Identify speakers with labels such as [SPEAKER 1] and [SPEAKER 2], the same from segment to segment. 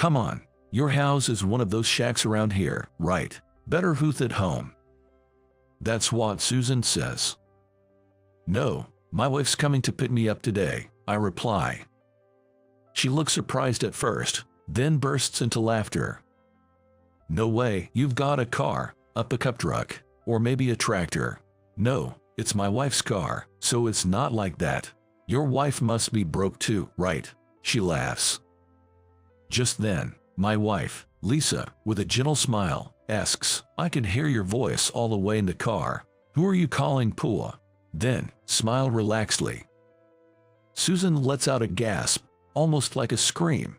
[SPEAKER 1] Come on, your house is one of those shacks around here, right? Better hooth at home. That's what Susan says. No, my wife's coming to pick me up today, I reply. She looks surprised at first, then bursts into laughter. No way, you've got a car, a pickup truck, or maybe a tractor. No, it's my wife's car, so it's not like that. Your wife must be broke too, right? She laughs. Just then, my wife, Lisa, with a gentle smile, asks, I can hear your voice all the way in the car. Who are you calling Pua? Then, smile relaxedly. Susan lets out a gasp, almost like a scream.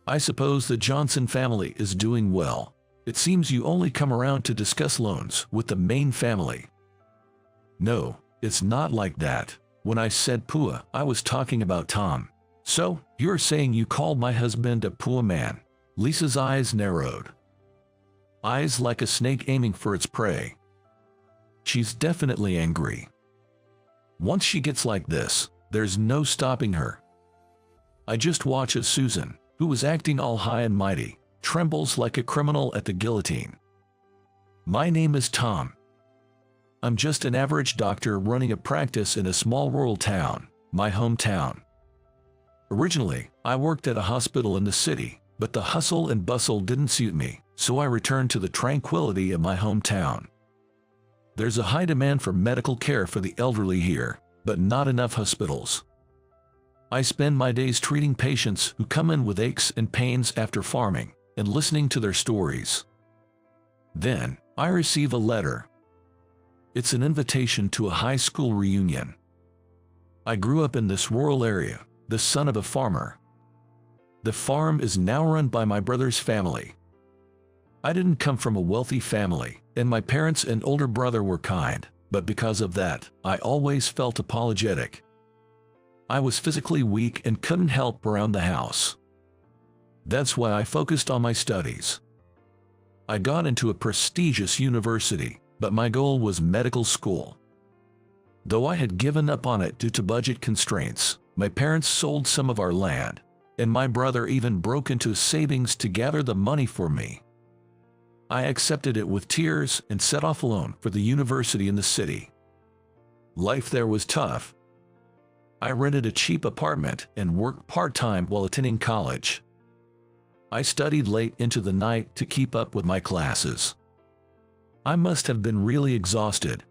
[SPEAKER 1] I suppose the Johnson family is doing well. It seems you only come around to discuss loans with the main family. No, it's not like that. When I said Pua, I was talking about Tom. So, you're saying you called my husband a Pua man? Lisa's eyes narrowed. Eyes like a snake aiming for its prey. She's definitely angry. Once she gets like this, there's no stopping her. I just watch as Susan, who was acting all high and mighty, trembles like a criminal at the guillotine. My name is Tom. I'm just an average doctor running a practice in a small rural town, my hometown. Originally, I worked at a hospital in the city, but the hustle and bustle didn't suit me, so I returned to the tranquility of my hometown. There's a high demand for medical care for the elderly here, but not enough hospitals. I spend my days treating patients who come in with aches and pains after farming, and listening to their stories. Then, I receive a letter. It's an invitation to a high school reunion. I grew up in this rural area, the son of a farmer. The farm is now run by my brother's family. I didn't come from a wealthy family, and my parents and older brother were kind, but because of that, I always felt apologetic. I was physically weak and couldn't help around the house. That's why I focused on my studies. I got into a prestigious university, but my goal was medical school. Though I had given up on it due to budget constraints, my parents sold some of our land, and my brother even broke into savings to gather the money for me. I accepted it with tears and set off alone for the university in the city. Life there was tough. I rented a cheap apartment and worked part-time while attending college. I studied late into the night to keep up with my classes. I must have been really exhausted.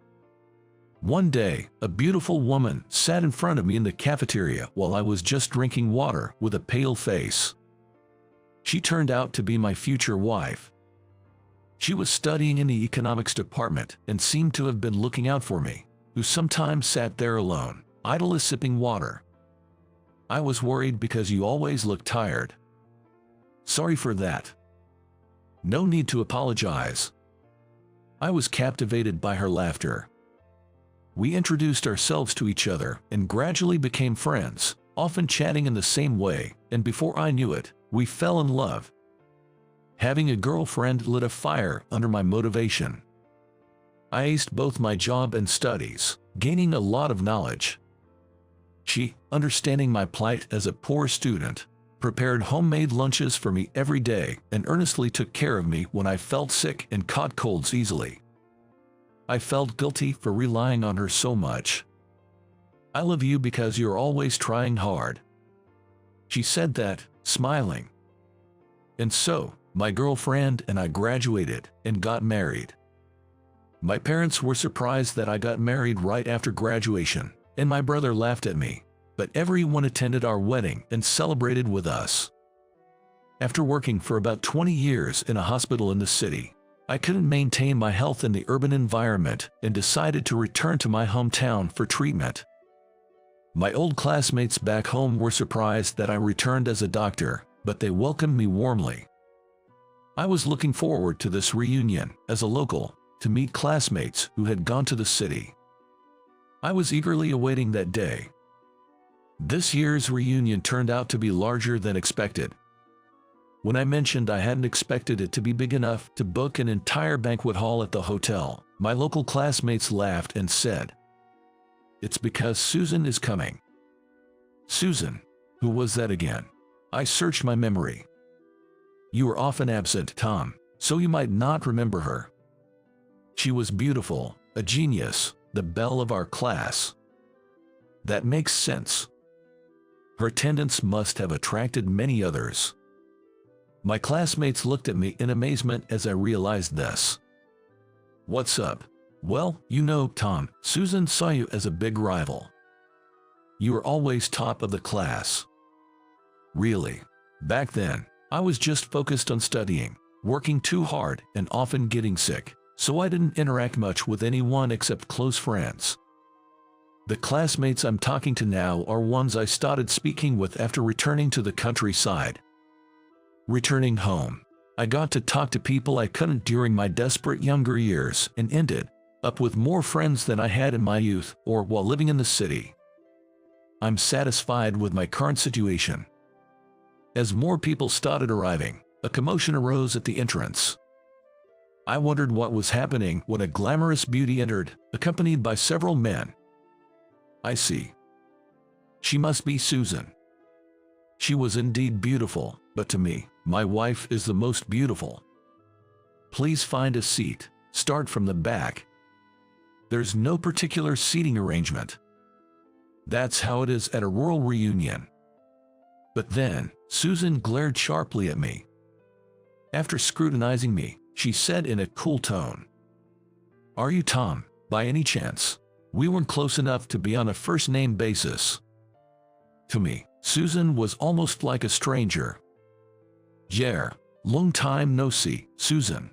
[SPEAKER 1] One day, a beautiful woman sat in front of me in the cafeteria while I was just drinking water with a pale face. She turned out to be my future wife. She was studying in the economics department and seemed to have been looking out for me, who sometimes sat there alone, idly sipping water. I was worried because you always look tired. Sorry for that. No need to apologize. I was captivated by her laughter. We introduced ourselves to each other and gradually became friends, often chatting in the same way, and before I knew it, we fell in love. Having a girlfriend lit a fire under my motivation. I aced both my job and studies, gaining a lot of knowledge. She, understanding my plight as a poor student, prepared homemade lunches for me every day and earnestly took care of me when I felt sick and caught colds easily. I felt guilty for relying on her so much. I love you because you're always trying hard. She said that, smiling. And so, my girlfriend and I graduated and got married. My parents were surprised that I got married right after graduation, and my brother laughed at me, but everyone attended our wedding and celebrated with us. After working for about 20 years in a hospital in the city, I couldn't maintain my health in the urban environment and decided to return to my hometown for treatment. My old classmates back home were surprised that I returned as a doctor, but they welcomed me warmly. I was looking forward to this reunion as a local, to meet classmates who had gone to the city. I was eagerly awaiting that day. This year's reunion turned out to be larger than expected. When I mentioned I hadn't expected it to be big enough to book an entire banquet hall at the hotel, my local classmates laughed and said, "It's because Susan is coming." Susan? Who was that again? I searched my memory. You were often absent, Tom, so you might not remember her. She was beautiful, a genius, the belle of our class. That makes sense. Her attendance must have attracted many others. My classmates looked at me in amazement as I realized this. What's up? Well, you know, Tom, Susan saw you as a big rival. You were always top of the class. Really? Back then, I was just focused on studying, working too hard, and often getting sick, so I didn't interact much with anyone except close friends. The classmates I'm talking to now are ones I started speaking with after returning to the countryside. Returning home, I got to talk to people I couldn't during my desperate younger years and ended up with more friends than I had in my youth or while living in the city. I'm satisfied with my current situation. As more people started arriving, a commotion arose at the entrance. I wondered what was happening when a glamorous beauty entered, accompanied by several men. I see. She must be Susan. She was indeed beautiful, but to me, my wife is the most beautiful. Please find a seat. Start from the back. There's no particular seating arrangement. That's how it is at a rural reunion. But then, Susan glared sharply at me. After scrutinizing me, she said in a cool tone, "Are you Tom, by any chance? We weren't close enough to be on a first-name basis." To me, Susan was almost like a stranger. "Yeah, long time no see, Susan."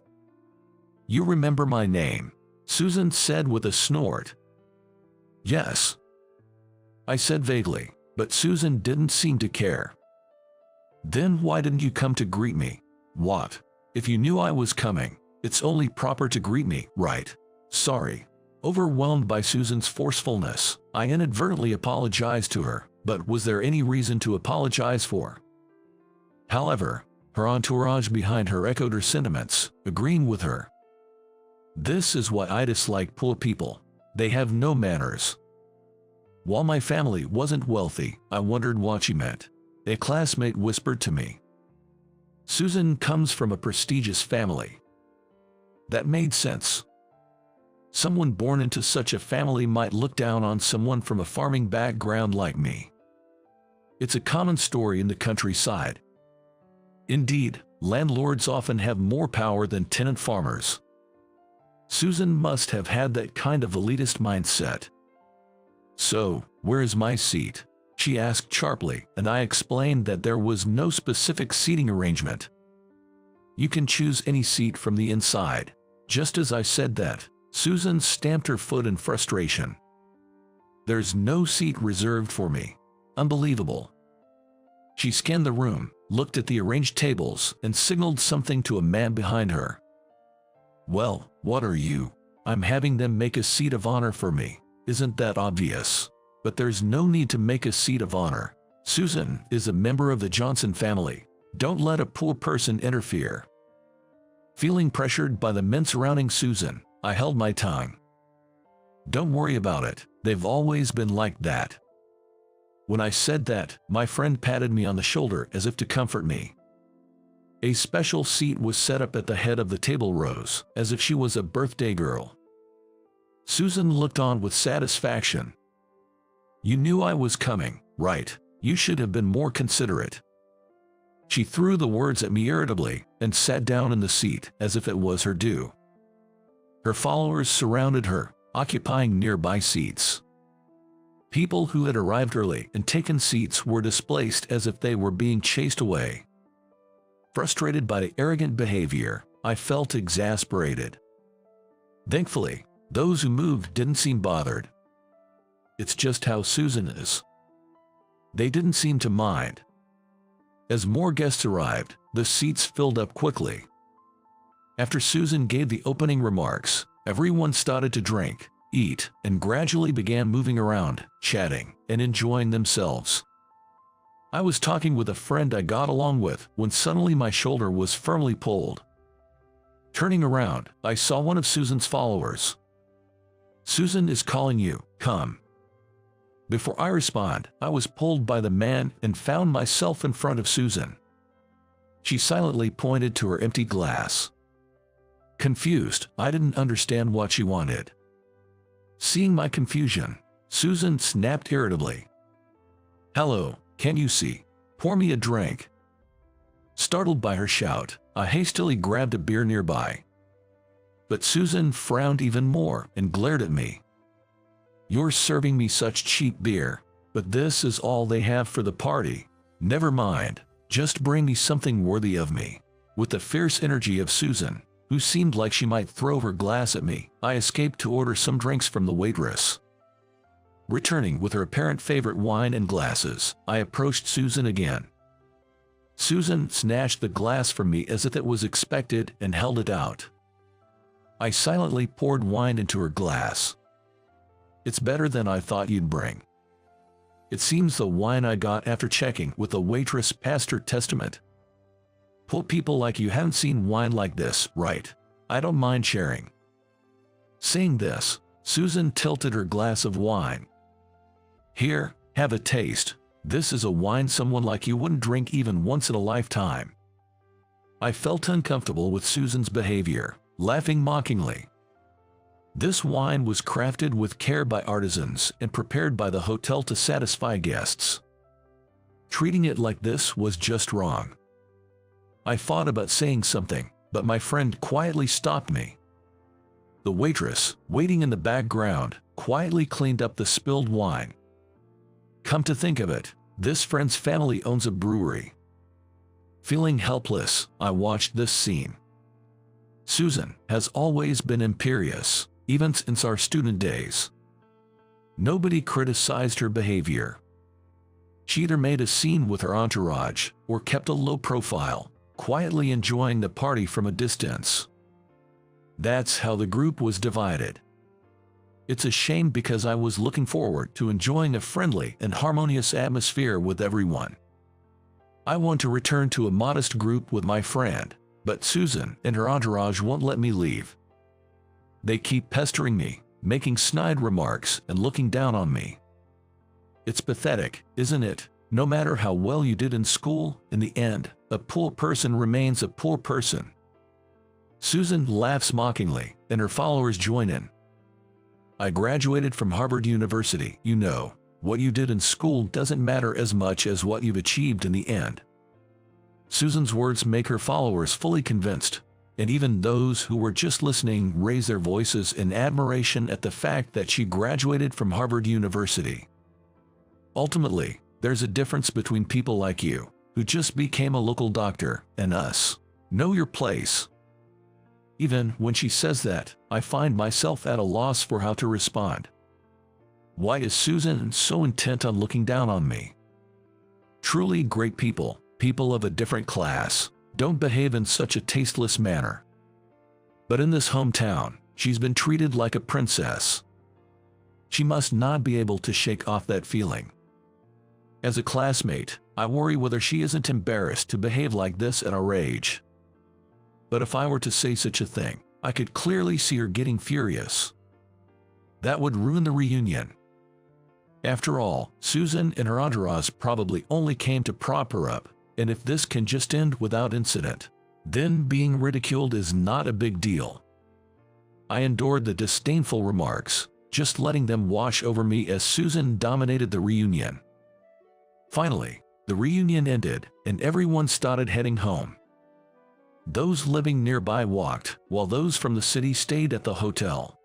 [SPEAKER 1] "You remember my name?" Susan said with a snort. "Yes," I said vaguely, but Susan didn't seem to care. "Then why didn't you come to greet me?" "What? If you knew I was coming, it's only proper to greet me, right?" "Sorry." Overwhelmed by Susan's forcefulness, I inadvertently apologized to her, but was there any reason to apologize for? However, her entourage behind her echoed her sentiments, agreeing with her. This is why I dislike poor people. They have no manners. While my family wasn't wealthy, I wondered what she meant. A classmate whispered to me, "Susan comes from a prestigious family." That made sense. Someone born into such a family might look down on someone from a farming background like me. It's a common story in the countryside. Indeed, landlords often have more power than tenant farmers. Susan must have had that kind of elitist mindset. "So, where is my seat?" she asked sharply, and I explained that there was no specific seating arrangement. "You can choose any seat from the inside." Just as I said that, Susan stamped her foot in frustration. "There's no seat reserved for me. Unbelievable." She scanned the room, looked at the arranged tables, and signaled something to a man behind her. "Well, what are you?" "I'm having them make a seat of honor for me. Isn't that obvious?" "But there's no need to make a seat of honor. Susan is a member of the Johnson family. Don't let a poor person interfere." Feeling pressured by the men surrounding Susan, I held my tongue. "Don't worry about it. They've always been like that." When I said that, my friend patted me on the shoulder as if to comfort me. A special seat was set up at the head of the table rows, as if she was a birthday girl. Susan looked on with satisfaction. "You knew I was coming, right? You should have been more considerate." She threw the words at me irritably and sat down in the seat as if it was her due. Her followers surrounded her, occupying nearby seats. People who had arrived early and taken seats were displaced as if they were being chased away. Frustrated by the arrogant behavior, I felt exasperated. Thankfully, those who moved didn't seem bothered. It's just how Susan is. They didn't seem to mind. As more guests arrived, the seats filled up quickly. After Susan gave the opening remarks, everyone started to drink, eat, and gradually began moving around, chatting, and enjoying themselves. I was talking with a friend I got along with when suddenly my shoulder was firmly pulled. Turning around, I saw one of Susan's followers. "Susan is calling you, come." Before I respond, I was pulled by the man and found myself in front of Susan. She silently pointed to her empty glass. Confused, I didn't understand what she wanted. Seeing my confusion, Susan snapped irritably. "Hello, can't you see? Pour me a drink." Startled by her shout, I hastily grabbed a beer nearby. But Susan frowned even more and glared at me. "You're serving me such cheap beer, but this is all they have for the party. Never mind, just bring me something worthy of me." With the fierce energy of Susan, who seemed like she might throw her glass at me, I escaped to order some drinks from the waitress. Returning with her apparent favorite wine and glasses, I approached Susan again. Susan snatched the glass from me as if it was expected and held it out. I silently poured wine into her glass. "It's better than I thought you'd bring." It seems the wine I got after checking with the waitress passed her testament. "Poor people like you haven't seen wine like this, right? I don't mind sharing." Saying this, Susan tilted her glass of wine. "Here, have a taste. This is a wine someone like you wouldn't drink even once in a lifetime." I felt uncomfortable with Susan's behavior, laughing mockingly. This wine was crafted with care by artisans and prepared by the hotel to satisfy guests. Treating it like this was just wrong. I thought about saying something, but my friend quietly stopped me. The waitress, waiting in the background, quietly cleaned up the spilled wine. Come to think of it, this friend's family owns a brewery. Feeling helpless, I watched this scene. Susan has always been imperious, even since our student days. Nobody criticized her behavior. She either made a scene with her entourage or kept a low profile, quietly enjoying the party from a distance. That's how the group was divided. It's a shame because I was looking forward to enjoying a friendly and harmonious atmosphere with everyone. I want to return to a modest group with my friend, but Susan and her entourage won't let me leave. They keep pestering me, making snide remarks and looking down on me. It's pathetic, isn't it? No matter how well you did in school, in the end, a poor person remains a poor person. Susan laughs mockingly, and her followers join in. I graduated from Harvard University. You know, what you did in school doesn't matter as much as what you've achieved in the end. Susan's words make her followers fully convinced, and even those who were just listening raise their voices in admiration at the fact that she graduated from Harvard University. Ultimately, there's a difference between people like you, who just became a local doctor, and us. Know your place. Even when she says that, I find myself at a loss for how to respond. Why is Susan so intent on looking down on me? Truly great people, people of a different class, don't behave in such a tasteless manner. But in this hometown, she's been treated like a princess. She must not be able to shake off that feeling. As a classmate, I worry whether she isn't embarrassed to behave like this at our age. But if I were to say such a thing, I could clearly see her getting furious. That would ruin the reunion. After all, Susan and her entourage probably only came to prop her up, and if this can just end without incident, then being ridiculed is not a big deal. I endured the disdainful remarks, just letting them wash over me as Susan dominated the reunion. Finally, the reunion ended, and everyone started heading home. Those living nearby walked, while those from the city stayed at the hotel.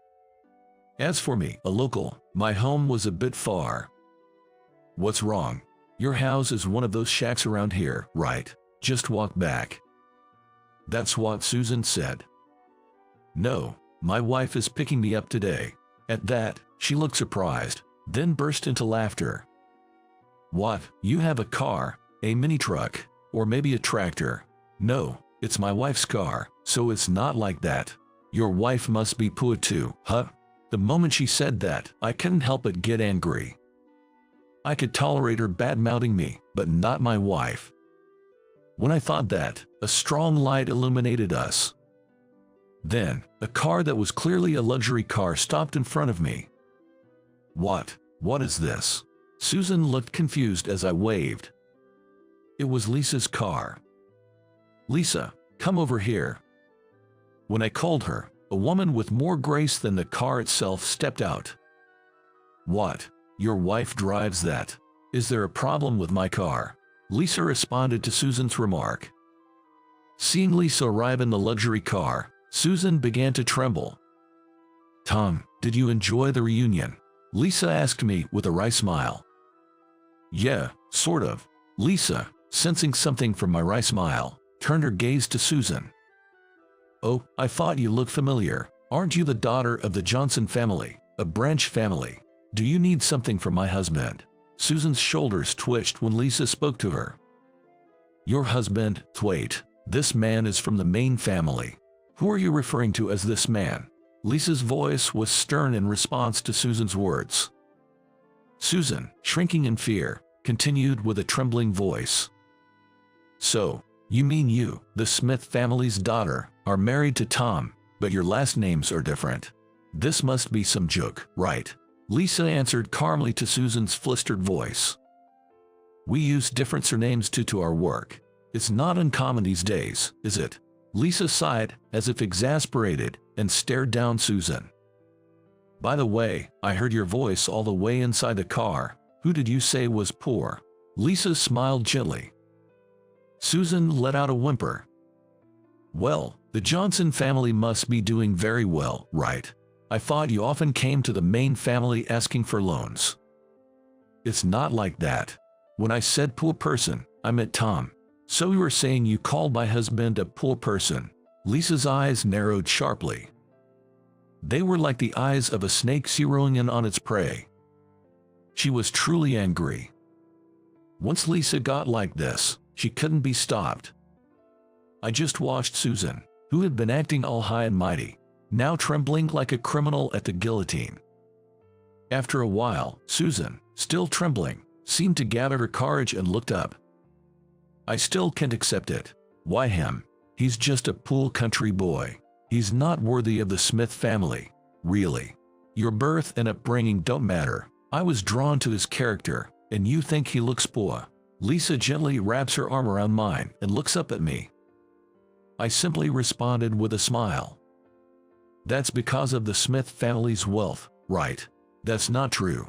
[SPEAKER 1] As for me, a local, my home was a bit far. What's wrong? Your house is one of those shacks around here, right? Just walk back. That's what Susan said. No, my wife is picking me up today. At that, she looked surprised, then burst into laughter. What, you have a car, a mini truck, or maybe a tractor? No, it's my wife's car, so it's not like that. Your wife must be poor too, huh? The moment she said that, I couldn't help but get angry. I could tolerate her bad-mouthing me, but not my wife. When I thought that, a strong light illuminated us. Then, a car that was clearly a luxury car stopped in front of me. What is this? Susan looked confused as I waved. It was Lisa's car. Lisa, come over here. When I called her, a woman with more grace than the car itself stepped out. What? Your wife drives that? Is there a problem with my car? Lisa responded to Susan's remark. Seeing Lisa arrive in the luxury car, Susan began to tremble. Tom, did you enjoy the reunion? Lisa asked me with a wry smile. Yeah, sort of. Lisa, sensing something from my wry smile, turned her gaze to Susan. Oh, I thought you looked familiar. Aren't you the daughter of the Johnson family, a Branch family? Do you need something from my husband? Susan's shoulders twitched when Lisa spoke to her. Your husband? Wait, this man is from the Main family. Who are you referring to as this man? Lisa's voice was stern in response to Susan's words. Susan, shrinking in fear, continued with a trembling voice. So, you mean you, the Smith family's daughter, are married to Tom, but your last names are different. This must be some joke, right? Lisa answered calmly to Susan's flustered voice. We use different surnames due to our work. It's not uncommon these days, is it? Lisa sighed, as if exasperated, and stared down Susan. By the way, I heard your voice all the way inside the car. Who did you say was poor? Lisa smiled gently. Susan let out a whimper. Well, the Johnson family must be doing very well, right? I thought you often came to the Main family asking for loans. It's not like that. When I said poor person, I meant Tom. So you were saying you called my husband a poor person? Lisa's eyes narrowed sharply. They were like the eyes of a snake zeroing in on its prey. She was truly angry. Once Lisa got like this, she couldn't be stopped. I just watched Susan, who had been acting all high and mighty, now trembling like a criminal at the guillotine. After a while, Susan, still trembling, seemed to gather her courage and looked up. I still can't accept it. Why him? He's just a poor country boy. He's not worthy of the Smith family. Really. Your birth and upbringing don't matter. I was drawn to his character, and you think he looks poor. Lisa gently wraps her arm around mine and looks up at me. I simply responded with a smile. That's because of the Smith family's wealth, right? That's not true.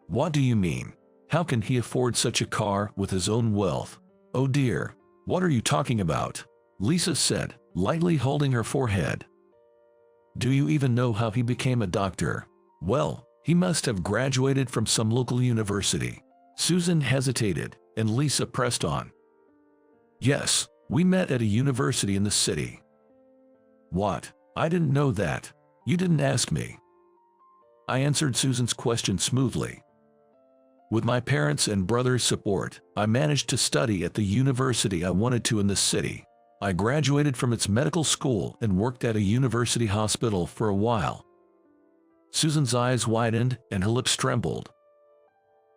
[SPEAKER 1] What do you mean? How can he afford such a car with his own wealth? Oh dear, what are you talking about? Lisa said, lightly holding her forehead. Do you even know how he became a doctor? Well, he must have graduated from some local university. Susan hesitated, and Lisa pressed on. Yes, we met at a university in the city. What? I didn't know that. You didn't ask me. I answered Susan's question smoothly. With my parents' and brother's support, I managed to study at the university I wanted to in the city. I graduated from its medical school and worked at a university hospital for a while. Susan's eyes widened and her lips trembled.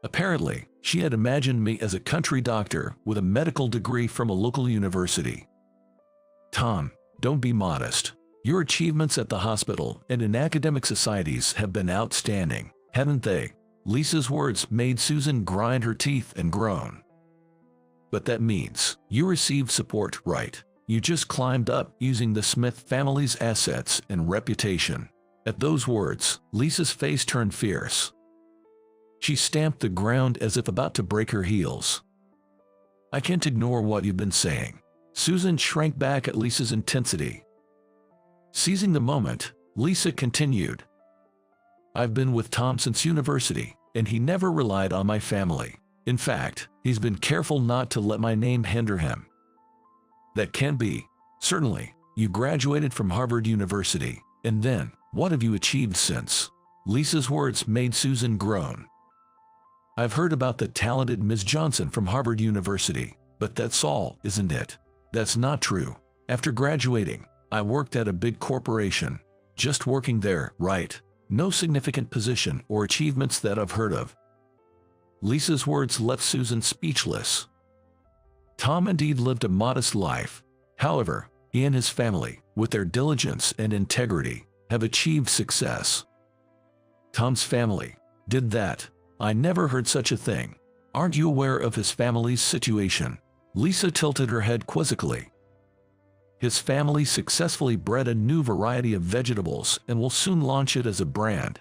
[SPEAKER 1] Apparently, she had imagined me as a country doctor with a medical degree from a local university. Tom, don't be modest. Your achievements at the hospital and in academic societies have been outstanding, haven't they? Lisa's words made Susan grind her teeth and groan. But that means you received support, right? You just climbed up using the Smith family's assets and reputation. At those words, Lisa's face turned fierce. She stamped the ground as if about to break her heels. I can't ignore what you've been saying. Susan shrank back at Lisa's intensity. Seizing the moment, Lisa continued. I've been with Tom since university, and he never relied on my family. In fact, he's been careful not to let my name hinder him. That can't be. Certainly, you graduated from Harvard University, and then, what have you achieved since? Lisa's words made Susan groan. I've heard about the talented Ms. Johnson from Harvard University, but that's all, isn't it? That's not true. After graduating, I worked at a big corporation. Just working there, right? No significant position or achievements that I've heard of. Lisa's words left Susan speechless. Tom indeed lived a modest life. However, he and his family, with their diligence and integrity, have achieved success. Tom's family did that. I never heard such a thing. Aren't you aware of his family's situation? Lisa tilted her head quizzically. His family successfully bred a new variety of vegetables and will soon launch it as a brand.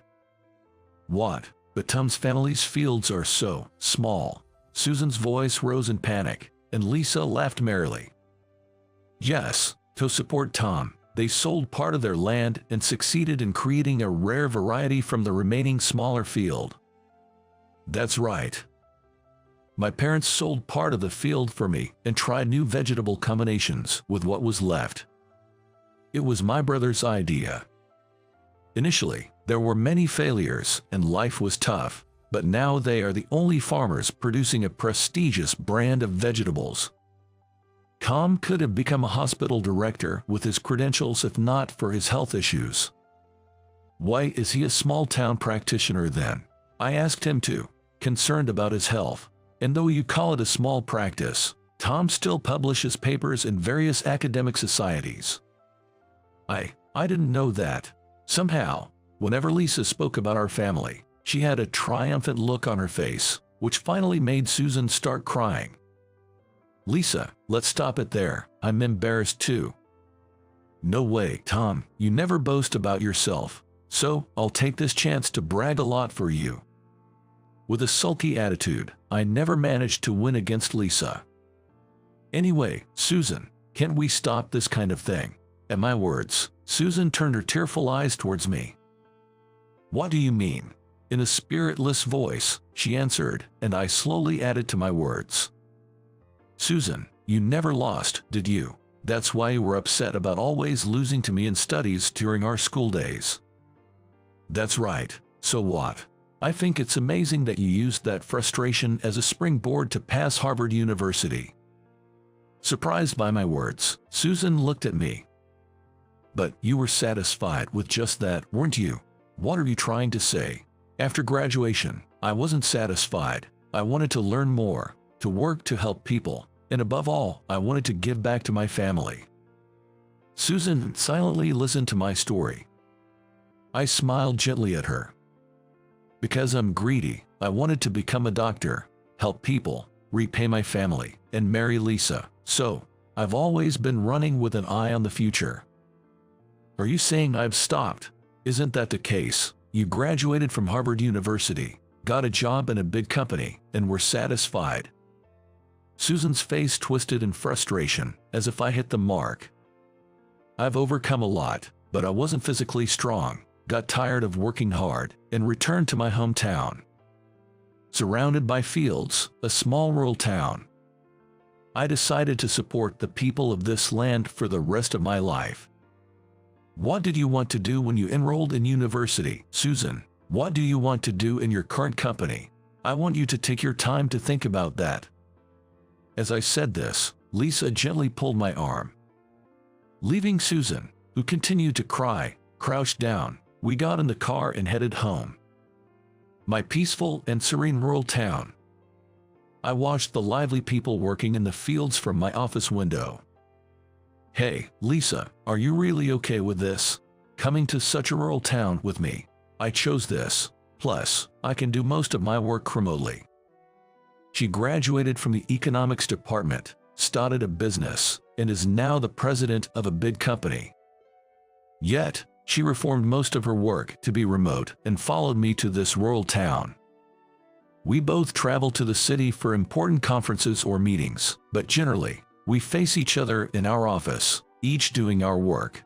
[SPEAKER 1] What? But Tom's family's fields are so small. Susan's voice rose in panic, and Lisa laughed merrily. Yes, to support Tom, they sold part of their land and succeeded in creating a rare variety from the remaining smaller field. That's right. My parents sold part of the field for me and tried new vegetable combinations with what was left. It was my brother's idea. Initially, there were many failures and life was tough, but now they are the only farmers producing a prestigious brand of vegetables. Tom could have become a hospital director with his credentials if not for his health issues. Why is he a small-town practitioner then? I asked him to, concerned about his health. And though you call it a small practice, Tom still publishes papers in various academic societies. I didn't know that. Somehow, whenever Lisa spoke about our family, she had a triumphant look on her face, which finally made Susan start crying. Lisa, let's stop it there. I'm embarrassed too. No way, Tom, you never boast about yourself, so I'll take this chance to brag a lot for you. With a sulky attitude, I never managed to win against Lisa. Anyway, Susan, can't we stop this kind of thing? At my words, Susan turned her tearful eyes towards me. What do you mean? In a spiritless voice, she answered, and I slowly added to my words. Susan, you never lost, did you? That's why you were upset about always losing to me in studies during our school days. That's right, so what? I think it's amazing that you used that frustration as a springboard to pass Harvard University. Surprised by my words, Susan looked at me. But you were satisfied with just that, weren't you? What are you trying to say? After graduation, I wasn't satisfied. I wanted to learn more, to work to help people, and above all, I wanted to give back to my family. Susan silently listened to my story. I smiled gently at her. Because I'm greedy, I wanted to become a doctor, help people, repay my family, and marry Lisa. So, I've always been running with an eye on the future. Are you saying I've stopped? Isn't that the case? You graduated from Harvard University, got a job in a big company, and were satisfied. Susan's face twisted in frustration, as if I hit the mark. I've overcome a lot, but I wasn't physically strong. Got tired of working hard, and returned to my hometown. Surrounded by fields, a small rural town. I decided to support the people of this land for the rest of my life. What did you want to do when you enrolled in university, Susan? What do you want to do in your current company? I want you to take your time to think about that. As I said this, Lisa gently pulled my arm. Leaving Susan, who continued to cry, crouched down, we got in the car and headed home. My peaceful and serene rural town. I watched the lively people working in the fields from my office window. Hey, Lisa, are you really okay with this? Coming to such a rural town with me? I chose this. Plus, I can do most of my work remotely. She graduated from the economics department, started a business, and is now the president of a big company. Yet, she reformed most of her work to be remote and followed me to this rural town. We both travel to the city for important conferences or meetings, but generally, we face each other in our office, each doing our work.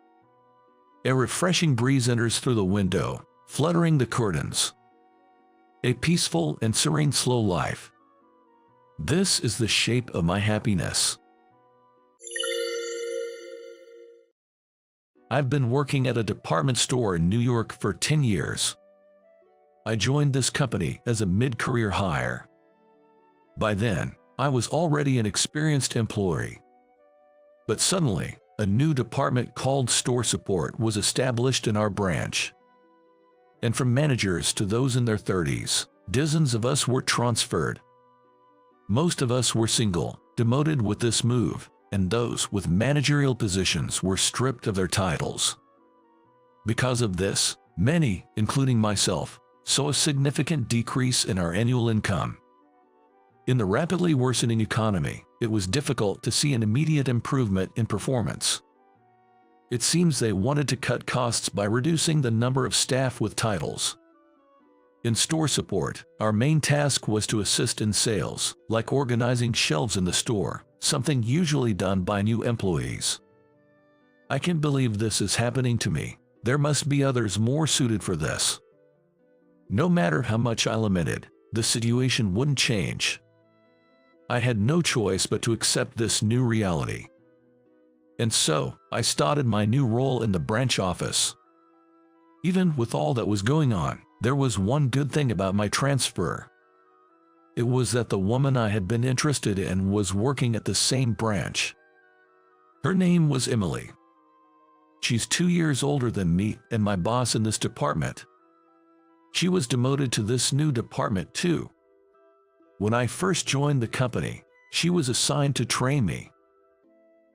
[SPEAKER 1] A refreshing breeze enters through the window, fluttering the curtains. A peaceful and serene slow life. This is the shape of my happiness. I've been working at a department store in New York for 10 years. I joined this company as a mid-career hire. By then, I was already an experienced employee. But suddenly, a new department called store support was established in our branch. And from managers to those in their 30s, dozens of us were transferred. Most of us were single, demoted with this move, and those with managerial positions were stripped of their titles. Because of this, many, including myself, saw a significant decrease in our annual income. In the rapidly worsening economy, it was difficult to see an immediate improvement in performance. It seems they wanted to cut costs by reducing the number of staff with titles. In store support, our main task was to assist in sales, like organizing shelves in the store, something usually done by new employees. I can't believe this is happening to me. There must be others more suited for this. No matter how much I lamented, the situation wouldn't change. I had no choice but to accept this new reality. And so, I started my new role in the branch office. Even with all that was going on, there was one good thing about my transfer. It was that the woman I had been interested in was working at the same branch. Her name was Emily. She's 2 years older than me and my boss in this department. She was demoted to this new department too. When I first joined the company, she was assigned to train me.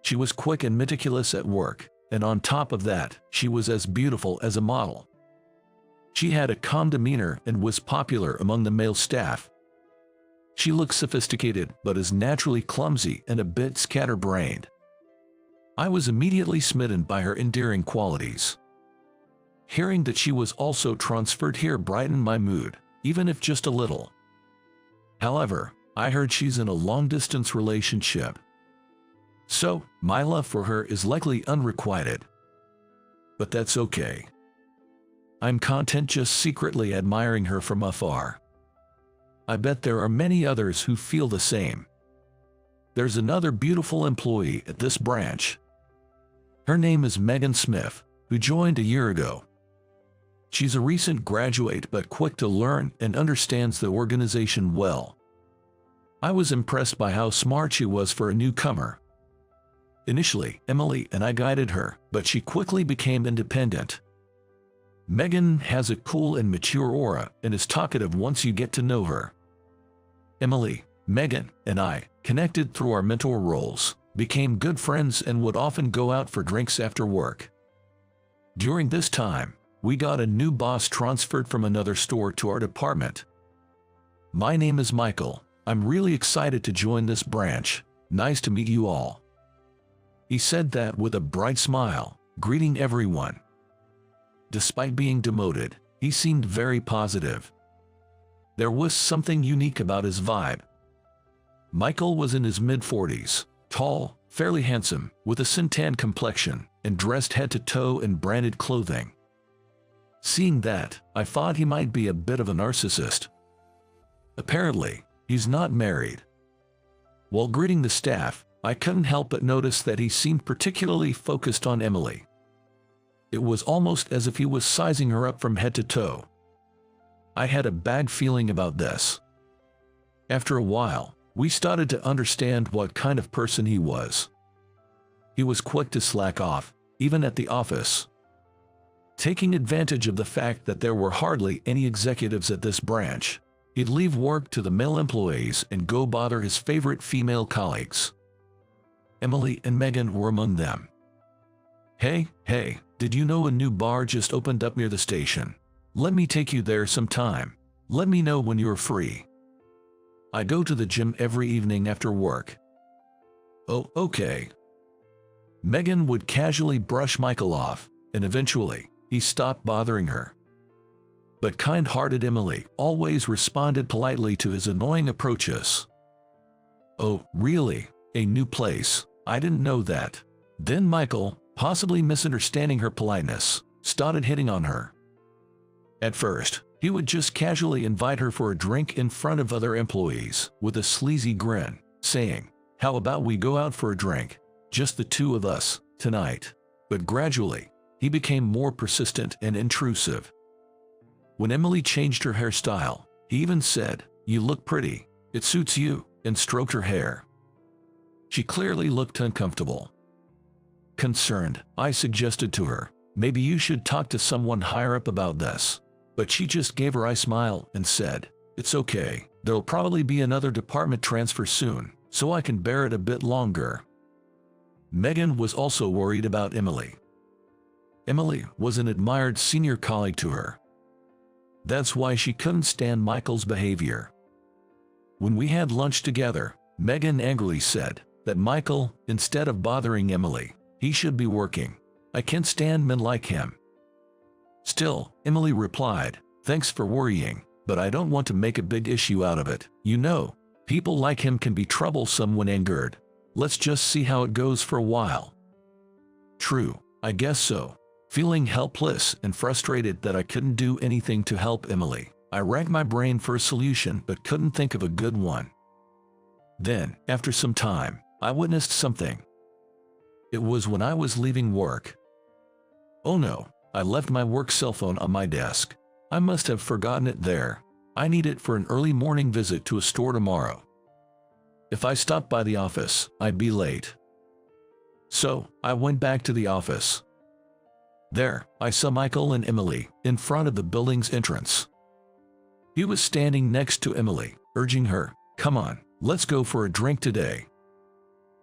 [SPEAKER 1] She was quick and meticulous at work, and on top of that, she was as beautiful as a model. She had a calm demeanor and was popular among the male staff. She looked sophisticated but is naturally clumsy and a bit scatterbrained. I was immediately smitten by her endearing qualities. Hearing that she was also transferred here brightened my mood, even if just a little. However, I heard she's in a long-distance relationship. So, my love for her is likely unrequited. But that's okay. I'm content just secretly admiring her from afar. I bet there are many others who feel the same. There's another beautiful employee at this branch. Her name is Megan Smith, who joined a year ago. She's a recent graduate but quick to learn and understands the organization well. I was impressed by how smart she was for a newcomer. Initially, Emily and I guided her, but she quickly became independent. Megan has a cool and mature aura and is talkative once you get to know her. Emily, Megan, and I, connected through our mentor roles, became good friends and would often go out for drinks after work. During this time, we got a new boss transferred from another store to our department. My name is Michael. I'm really excited to join this branch. Nice to meet you all. He said that with a bright smile, greeting everyone. Despite being demoted, he seemed very positive. There was something unique about his vibe. Michael was in his mid-40s, tall, fairly handsome, with a suntan complexion, and dressed head to toe in branded clothing. Seeing that, I thought he might be a bit of a narcissist. Apparently, he's not married. While greeting the staff, I couldn't help but notice that he seemed particularly focused on Emily. It was almost as if he was sizing her up from head to toe. I had a bad feeling about this. After a while, we started to understand what kind of person he was. He was quick to slack off, even at the office. Taking advantage of the fact that there were hardly any executives at this branch, he'd leave work to the male employees and go bother his favorite female colleagues. Emily and Megan were among them. Hey, did you know a new bar just opened up near the station? Let me take you there sometime. Let me know when you're free. I go to the gym every evening after work. Oh, okay. Megan would casually brush Michael off, and eventually, he stopped bothering her. But kind-hearted Emily always responded politely to his annoying approaches. Oh, really? A new place? I didn't know that. Then Michael, possibly misunderstanding her politeness, started hitting on her. At first, he would just casually invite her for a drink in front of other employees, with a sleazy grin, saying, "How about we go out for a drink? Just the two of us, tonight." But gradually, he became more persistent and intrusive. When Emily changed her hairstyle, he even said, "You look pretty, it suits you," and stroked her hair. She clearly looked uncomfortable. Concerned, I suggested to her, "Maybe you should talk to someone higher up about this." But she just gave her eye smile and said, "It's okay, there'll probably be another department transfer soon, so I can bear it a bit longer." Megan was also worried about Emily. Emily was an admired senior colleague to her. That's why she couldn't stand Michael's behavior. When we had lunch together, Megan angrily said that Michael, instead of bothering Emily, he should be working. I can't stand men like him. Still, Emily replied, thanks for worrying, but I don't want to make a big issue out of it. You know, people like him can be troublesome when angered. Let's just see how it goes for a while. True, I guess so. Feeling helpless and frustrated that I couldn't do anything to help Emily, I racked my brain for a solution but couldn't think of a good one. Then, after some time, I witnessed something. It was when I was leaving work. Oh no, I left my work cell phone on my desk. I must have forgotten it there. I need it for an early morning visit to a store tomorrow. If I stopped by the office, I'd be late. So, I went back to the office. There, I saw Michael and Emily in front of the building's entrance. He was standing next to Emily, urging her, come on, let's go for a drink today.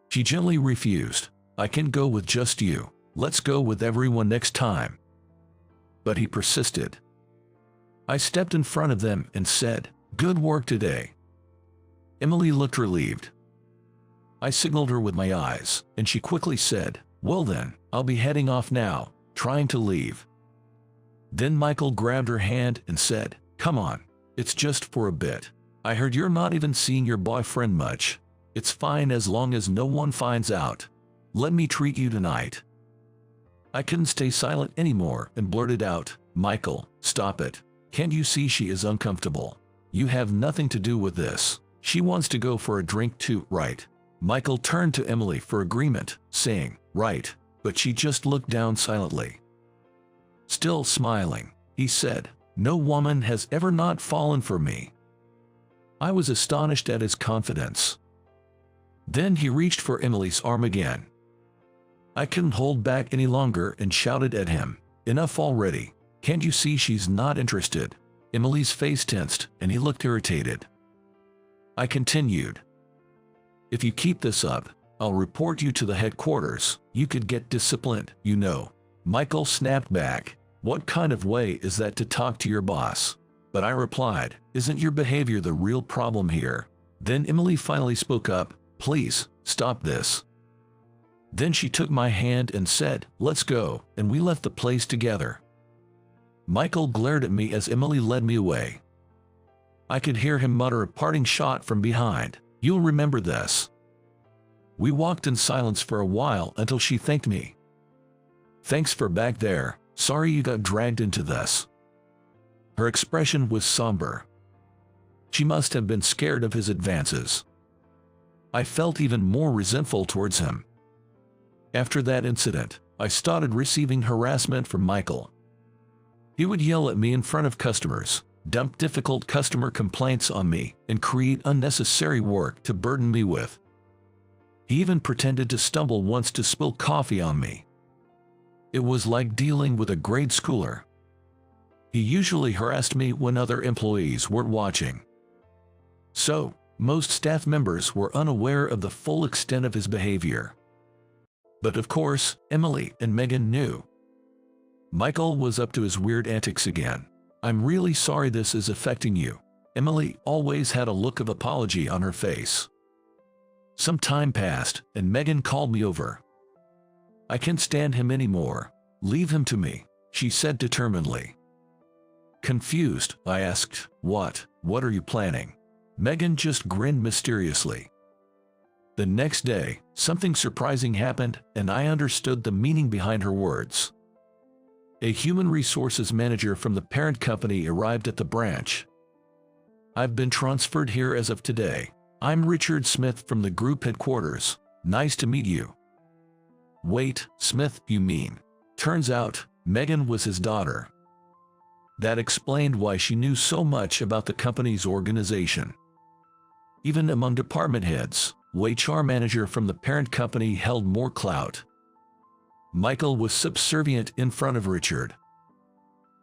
[SPEAKER 1] She gently refused. I can go with just you. Let's go with everyone next time. But he persisted. I stepped in front of them and said, good work today. Emily looked relieved. I signaled her with my eyes, and she quickly said, well then, I'll be heading off now, trying to leave. Then Michael grabbed her hand and said, come on, it's just for a bit. I heard you're not even seeing your boyfriend much. It's fine as long as no one finds out. Let me treat you tonight. I couldn't stay silent anymore and blurted out, Michael, stop it. Can't you see she is uncomfortable? You have nothing to do with this. She wants to go for a drink too, right? Michael turned to Emily for agreement, saying, right, but she just looked down silently. Still smiling, he said, no woman has ever not fallen for me. I was astonished at his confidence. Then he reached for Emily's arm again. I couldn't hold back any longer and shouted at him, enough already. Can't you see she's not interested? Emily's face tensed and he looked irritated. I continued, if you keep this up, I'll report you to the headquarters. You could get disciplined, you know. Michael snapped back. What kind of way is that to talk to your boss? But I replied, isn't your behavior the real problem here? Then Emily finally spoke up, please, stop this. Then she took my hand and said, let's go, and we left the place together. Michael glared at me as Emily led me away. I could hear him mutter a parting shot from behind, you'll remember this. We walked in silence for a while until she thanked me. Thanks for back there, sorry you got dragged into this. Her expression was somber. She must have been scared of his advances. I felt even more resentful towards him. After that incident, I started receiving harassment from Michael. He would yell at me in front of customers, dump difficult customer complaints on me, and create unnecessary work to burden me with. He even pretended to stumble once to spill coffee on me. It was like dealing with a grade schooler. He usually harassed me when other employees weren't watching. So, most staff members were unaware of the full extent of his behavior. But of course, Emily and Megan knew. Michael was up to his weird antics again. I'm really sorry this is affecting you. Emily always had a look of apology on her face. Some time passed, and Megan called me over. I can't stand him anymore. Leave him to me, she said determinedly. Confused, I asked, what are you planning? Megan just grinned mysteriously. The next day, something surprising happened, and I understood the meaning behind her words. A human resources manager from the parent company arrived at the branch. I've been transferred here as of today. I'm Richard Smith from the group headquarters. Nice to meet you. Wait, Smith, you mean? Turns out, Megan was his daughter. That explained why she knew so much about the company's organization. Even among department heads, HR manager from the parent company held more clout. Michael was subservient in front of Richard.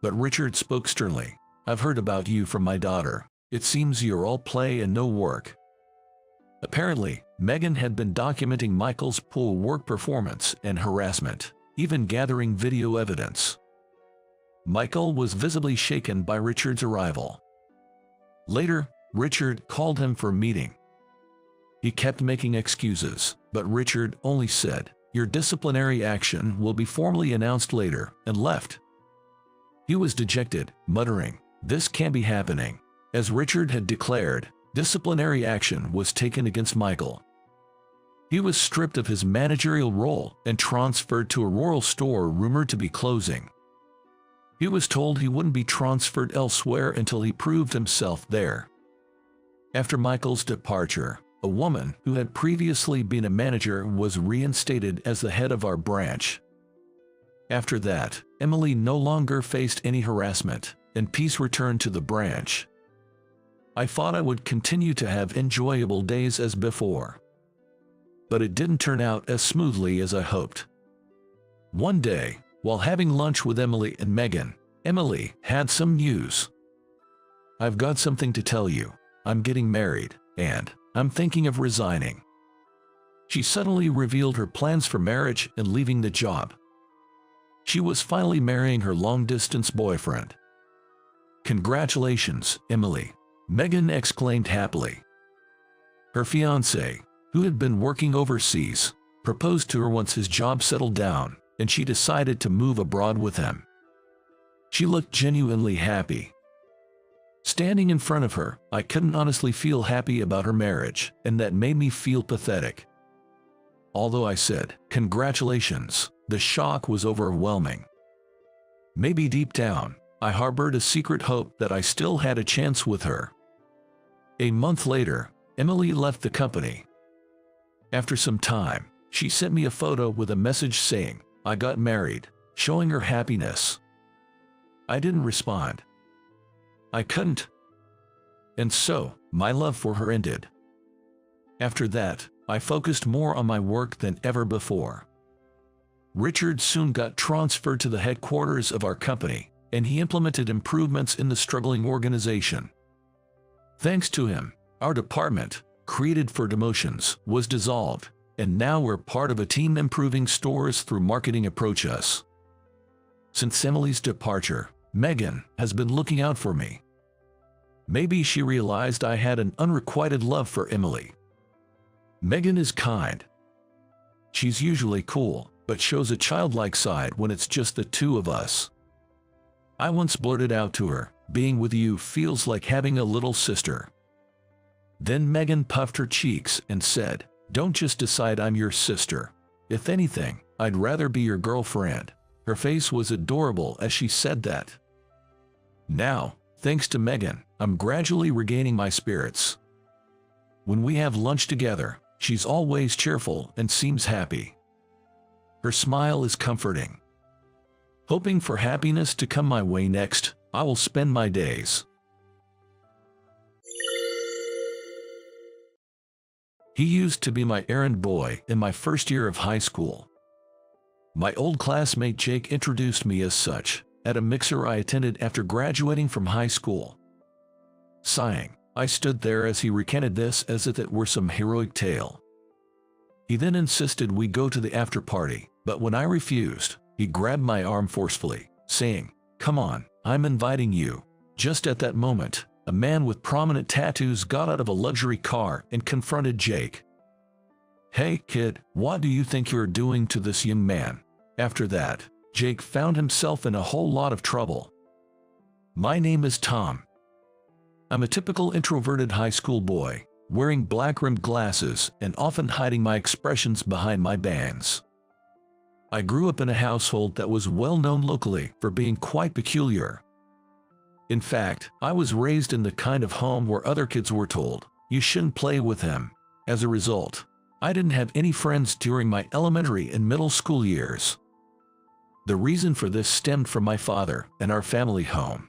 [SPEAKER 1] But Richard spoke sternly. I've heard about you from my daughter. It seems you're all play and no work. Apparently, Megan had been documenting Michael's poor work performance and harassment, even gathering video evidence. Michael was visibly shaken by Richard's arrival. Later, Richard called him for a meeting. He kept making excuses, but Richard only said, "Your disciplinary action will be formally announced later," and left. He was dejected, muttering, "This can't be happening." As Richard had declared, disciplinary action was taken against Michael. He was stripped of his managerial role and transferred to a rural store rumored to be closing. He was told he wouldn't be transferred elsewhere until he proved himself there. After Michael's departure, a woman who had previously been a manager was reinstated as the head of our branch. After that, Emily no longer faced any harassment, and peace returned to the branch. I thought I would continue to have enjoyable days as before. But it didn't turn out as smoothly as I hoped. One day, while having lunch with Emily and Megan, Emily had some news. "I've got something to tell you. I'm getting married, and I'm thinking of resigning." She suddenly revealed her plans for marriage and leaving the job. She was finally marrying her long-distance boyfriend. "Congratulations, Emily," Megan exclaimed happily. Her fiancé, who had been working overseas, proposed to her once his job settled down, and she decided to move abroad with him. She looked genuinely happy. Standing in front of her, I couldn't honestly feel happy about her marriage, and that made me feel pathetic. Although I said, "Congratulations," the shock was overwhelming. Maybe deep down, I harbored a secret hope that I still had a chance with her. A month later, Emily left the company. After some time, she sent me a photo with a message saying, "I got married," showing her happiness. I didn't respond. I couldn't. And so, my love for her ended. After that, I focused more on my work than ever before. Richard soon got transferred to the headquarters of our company, and he implemented improvements in the struggling organization. Thanks to him, our department, created for demotions, was dissolved, and now we're part of a team improving stores through marketing approach us. Since Emily's departure, Megan has been looking out for me. Maybe she realized I had an unrequited love for Emily. Megan is kind. She's usually cool, but shows a childlike side when it's just the two of us. I once blurted out to her, "Being with you feels like having a little sister." Then Megan puffed her cheeks and said, "Don't just decide I'm your sister. If anything, I'd rather be your girlfriend." Her face was adorable as she said that. Now, thanks to Megan, I'm gradually regaining my spirits. When we have lunch together, she's always cheerful and seems happy. Her smile is comforting. Hoping for happiness to come my way next, I will spend my days. He used to be my errand boy in my first year of high school. My old classmate Jake introduced me as such at a mixer I attended after graduating from high school. Sighing, I stood there as he recanted this as if it were some heroic tale. He then insisted we go to the after party, but when I refused, he grabbed my arm forcefully, saying, "Come on, I'm inviting you." Just at that moment, a man with prominent tattoos got out of a luxury car and confronted Jake. "Hey, kid, what do you think you're doing to this young man?" After that, Jake found himself in a whole lot of trouble. My name is Tom. I'm a typical introverted high school boy, wearing black-rimmed glasses and often hiding my expressions behind my bangs. I grew up in a household that was well known locally for being quite peculiar. In fact, I was raised in the kind of home where other kids were told, "You shouldn't play with him." As a result, I didn't have any friends during my elementary and middle school years. The reason for this stemmed from my father and our family home.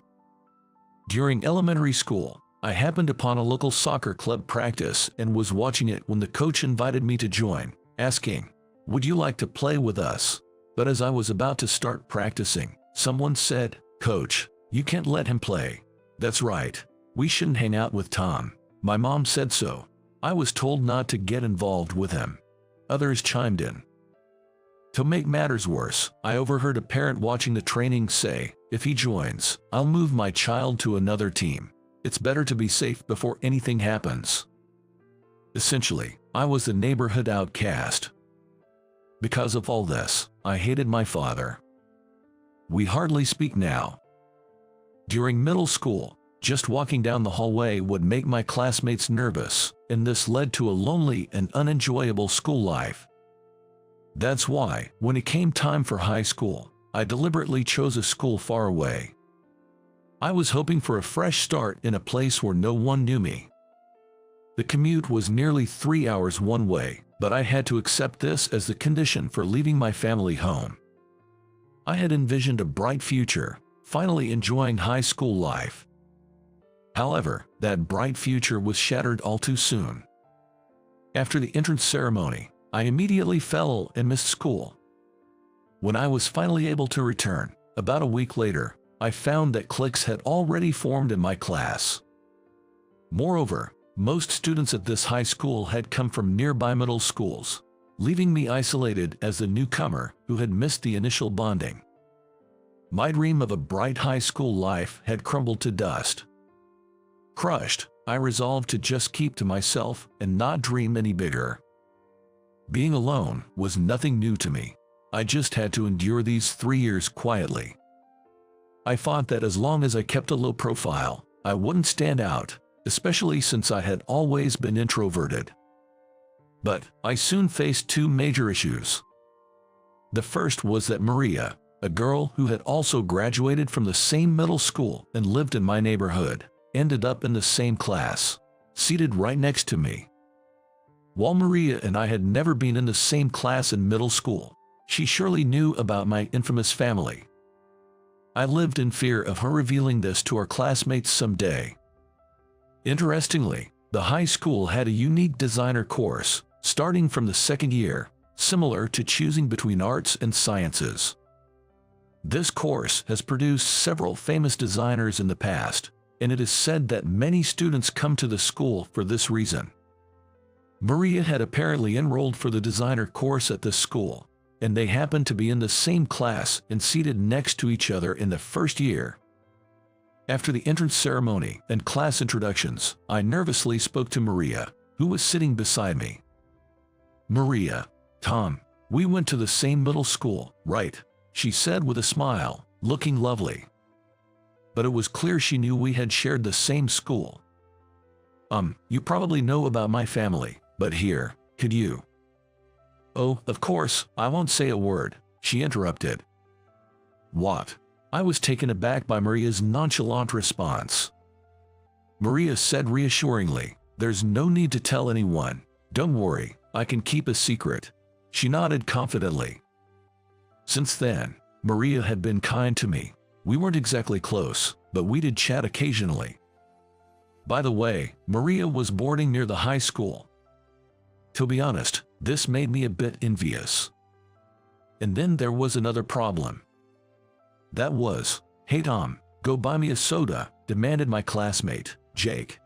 [SPEAKER 1] During elementary school, I happened upon a local soccer club practice and was watching it when the coach invited me to join, asking, "Would you like to play with us?" But as I was about to start practicing, someone said, "Coach, you can't let him play." "That's right. We shouldn't hang out with Tom. My mom said so." I was told not to get involved with him. Others chimed in. To make matters worse, I overheard a parent watching the training say, "If he joins, I'll move my child to another team." It's better to be safe before anything happens. Essentially, I was the neighborhood outcast. Because of all this, I hated my father. We hardly speak now. During middle school, just walking down the hallway would make my classmates nervous, and this led to a lonely and unenjoyable school life. That's why, when it came time for high school, I deliberately chose a school far away. I was hoping for a fresh start in a place where no one knew me. The commute was nearly 3 hours one way, but I had to accept this as the condition for leaving my family home. I had envisioned a bright future, finally enjoying high school life. However, that bright future was shattered all too soon. After the entrance ceremony, I immediately fell and missed school. When I was finally able to return, about a week later, I found that cliques had already formed in my class. Moreover, most students at this high school had come from nearby middle schools, leaving me isolated as the newcomer who had missed the initial bonding. My dream of a bright high school life had crumbled to dust. Crushed, I resolved to just keep to myself and not dream any bigger. Being alone was nothing new to me. I just had to endure these 3 years quietly. I thought that as long as I kept a low profile, I wouldn't stand out, especially since I had always been introverted. But I soon faced two major issues. The first was that Maria, a girl who had also graduated from the same middle school and lived in my neighborhood, ended up in the same class, seated right next to me. While Maria and I had never been in the same class in middle school, she surely knew about my infamous family. I lived in fear of her revealing this to our classmates someday. Interestingly, the high school had a unique designer course, starting from the second year, similar to choosing between arts and sciences. This course has produced several famous designers in the past, and it is said that many students come to the school for this reason. Maria had apparently enrolled for the designer course at this school, and they happened to be in the same class and seated next to each other in the first year. After the entrance ceremony and class introductions, I nervously spoke to Maria, who was sitting beside me. "Maria, Tom, we went to the same middle school, right?" she said with a smile, looking lovely. But it was clear she knew we had shared the same school. You probably know about my family, but here, could you?" "Oh, of course, I won't say a word," she interrupted. "What?" I was taken aback by Maria's nonchalant response. Maria said reassuringly, "There's no need to tell anyone. Don't worry, I can keep a secret." She nodded confidently. Since then, Maria had been kind to me. We weren't exactly close, but we did chat occasionally. By the way, Maria was boarding near the high school. To be honest, this made me a bit envious. And then there was another problem. That was, "Hey Tom, go buy me a soda," demanded my classmate, Jake.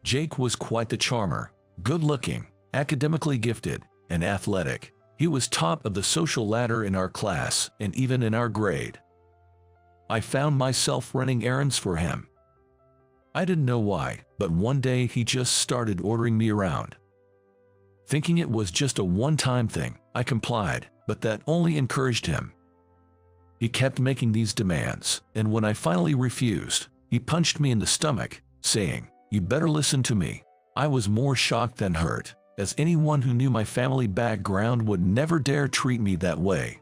[SPEAKER 1] Jake was quite the charmer, good-looking, academically gifted, and athletic. He was top of the social ladder in our class and even in our grade. I found myself running errands for him. I didn't know why, but one day he just started ordering me around. Thinking it was just a one-time thing, I complied, but that only encouraged him. He kept making these demands, and when I finally refused, he punched me in the stomach, saying, "You better listen to me." I was more shocked than hurt, as anyone who knew my family background would never dare treat me that way.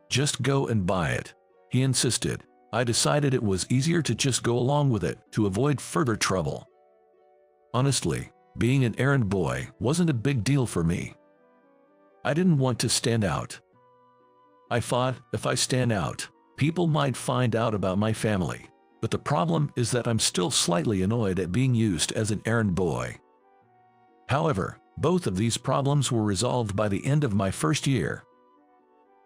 [SPEAKER 1] "Just go and buy it," he insisted. I decided it was easier to just go along with it to avoid further trouble. Honestly, being an errand boy wasn't a big deal for me. I didn't want to stand out. I thought, if I stand out, people might find out about my family. But the problem is that I'm still slightly annoyed at being used as an errand boy. However, both of these problems were resolved by the end of my first year.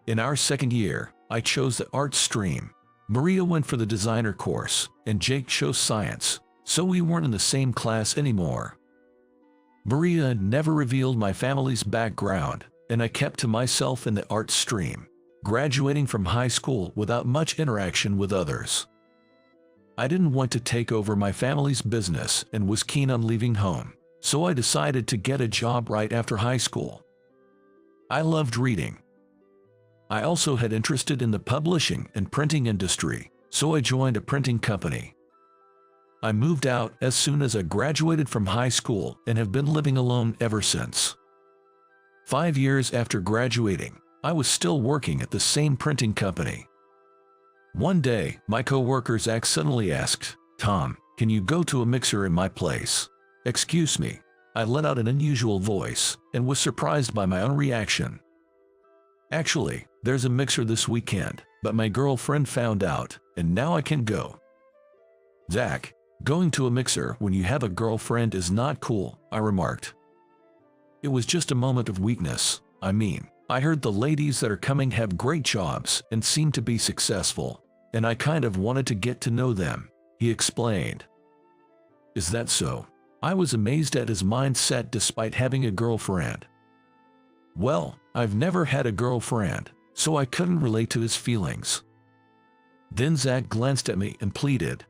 [SPEAKER 1] In our second year, I chose the art stream. Maria went for the designer course, and Jake chose science, so we weren't in the same class anymore. Maria never revealed my family's background, and I kept to myself in the art stream, graduating from high school without much interaction with others. I didn't want to take over my family's business and was keen on leaving home, so I decided to get a job right after high school. I loved reading. I also had interested in the publishing and printing industry, so I joined a printing company. I moved out as soon as I graduated from high school and have been living alone ever since. 5 years after graduating, I was still working at the same printing company. One day, my co-worker Zach suddenly asked, "Tom, can you go to a mixer in my place?" "Excuse me." I let out an unusual voice and was surprised by my own reaction. "Actually, there's a mixer this weekend, but my girlfriend found out, and now I can go." "Zach, going to a mixer when you have a girlfriend is not cool," I remarked. "It was just a moment of weakness. I mean, I heard the ladies that are coming have great jobs and seem to be successful, and I kind of wanted to get to know them," he explained. "Is that so?" I was amazed at his mindset despite having a girlfriend. Well, I've never had a girlfriend, so I couldn't relate to his feelings. Then Zach glanced at me and pleaded,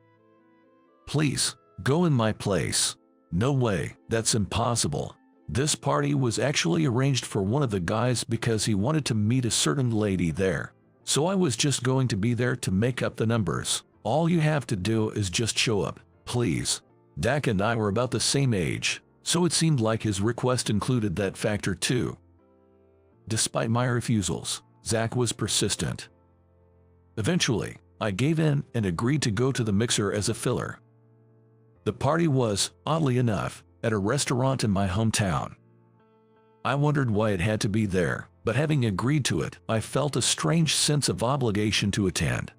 [SPEAKER 1] "Please, go in my place." "No way, that's impossible." This party was actually arranged for one of the guys because he wanted to meet a certain lady there. So I was just going to be there to make up the numbers. "All you have to do is just show up, please." Dak and I were about the same age, so it seemed like his request included that factor too. Despite my refusals, Zach was persistent. Eventually, I gave in and agreed to go to the mixer as a filler. The party was, oddly enough, at a restaurant in my hometown. I wondered why it had to be there, but having agreed to it, I felt a strange sense of obligation to attend.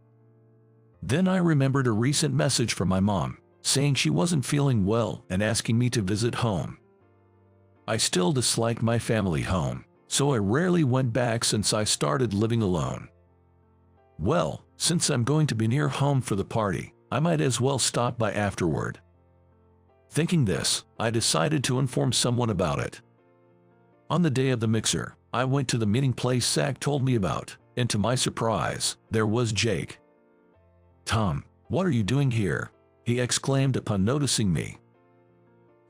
[SPEAKER 1] Then I remembered a recent message from my mom, saying she wasn't feeling well and asking me to visit home. I still disliked my family home, so I rarely went back since I started living alone. Well, since I'm going to be near home for the party, I might as well stop by afterward. Thinking this, I decided to inform someone about it. On the day of the mixer, I went to the meeting place Zach told me about, and to my surprise, there was Jake. "Tom, what are you doing here?" he exclaimed upon noticing me.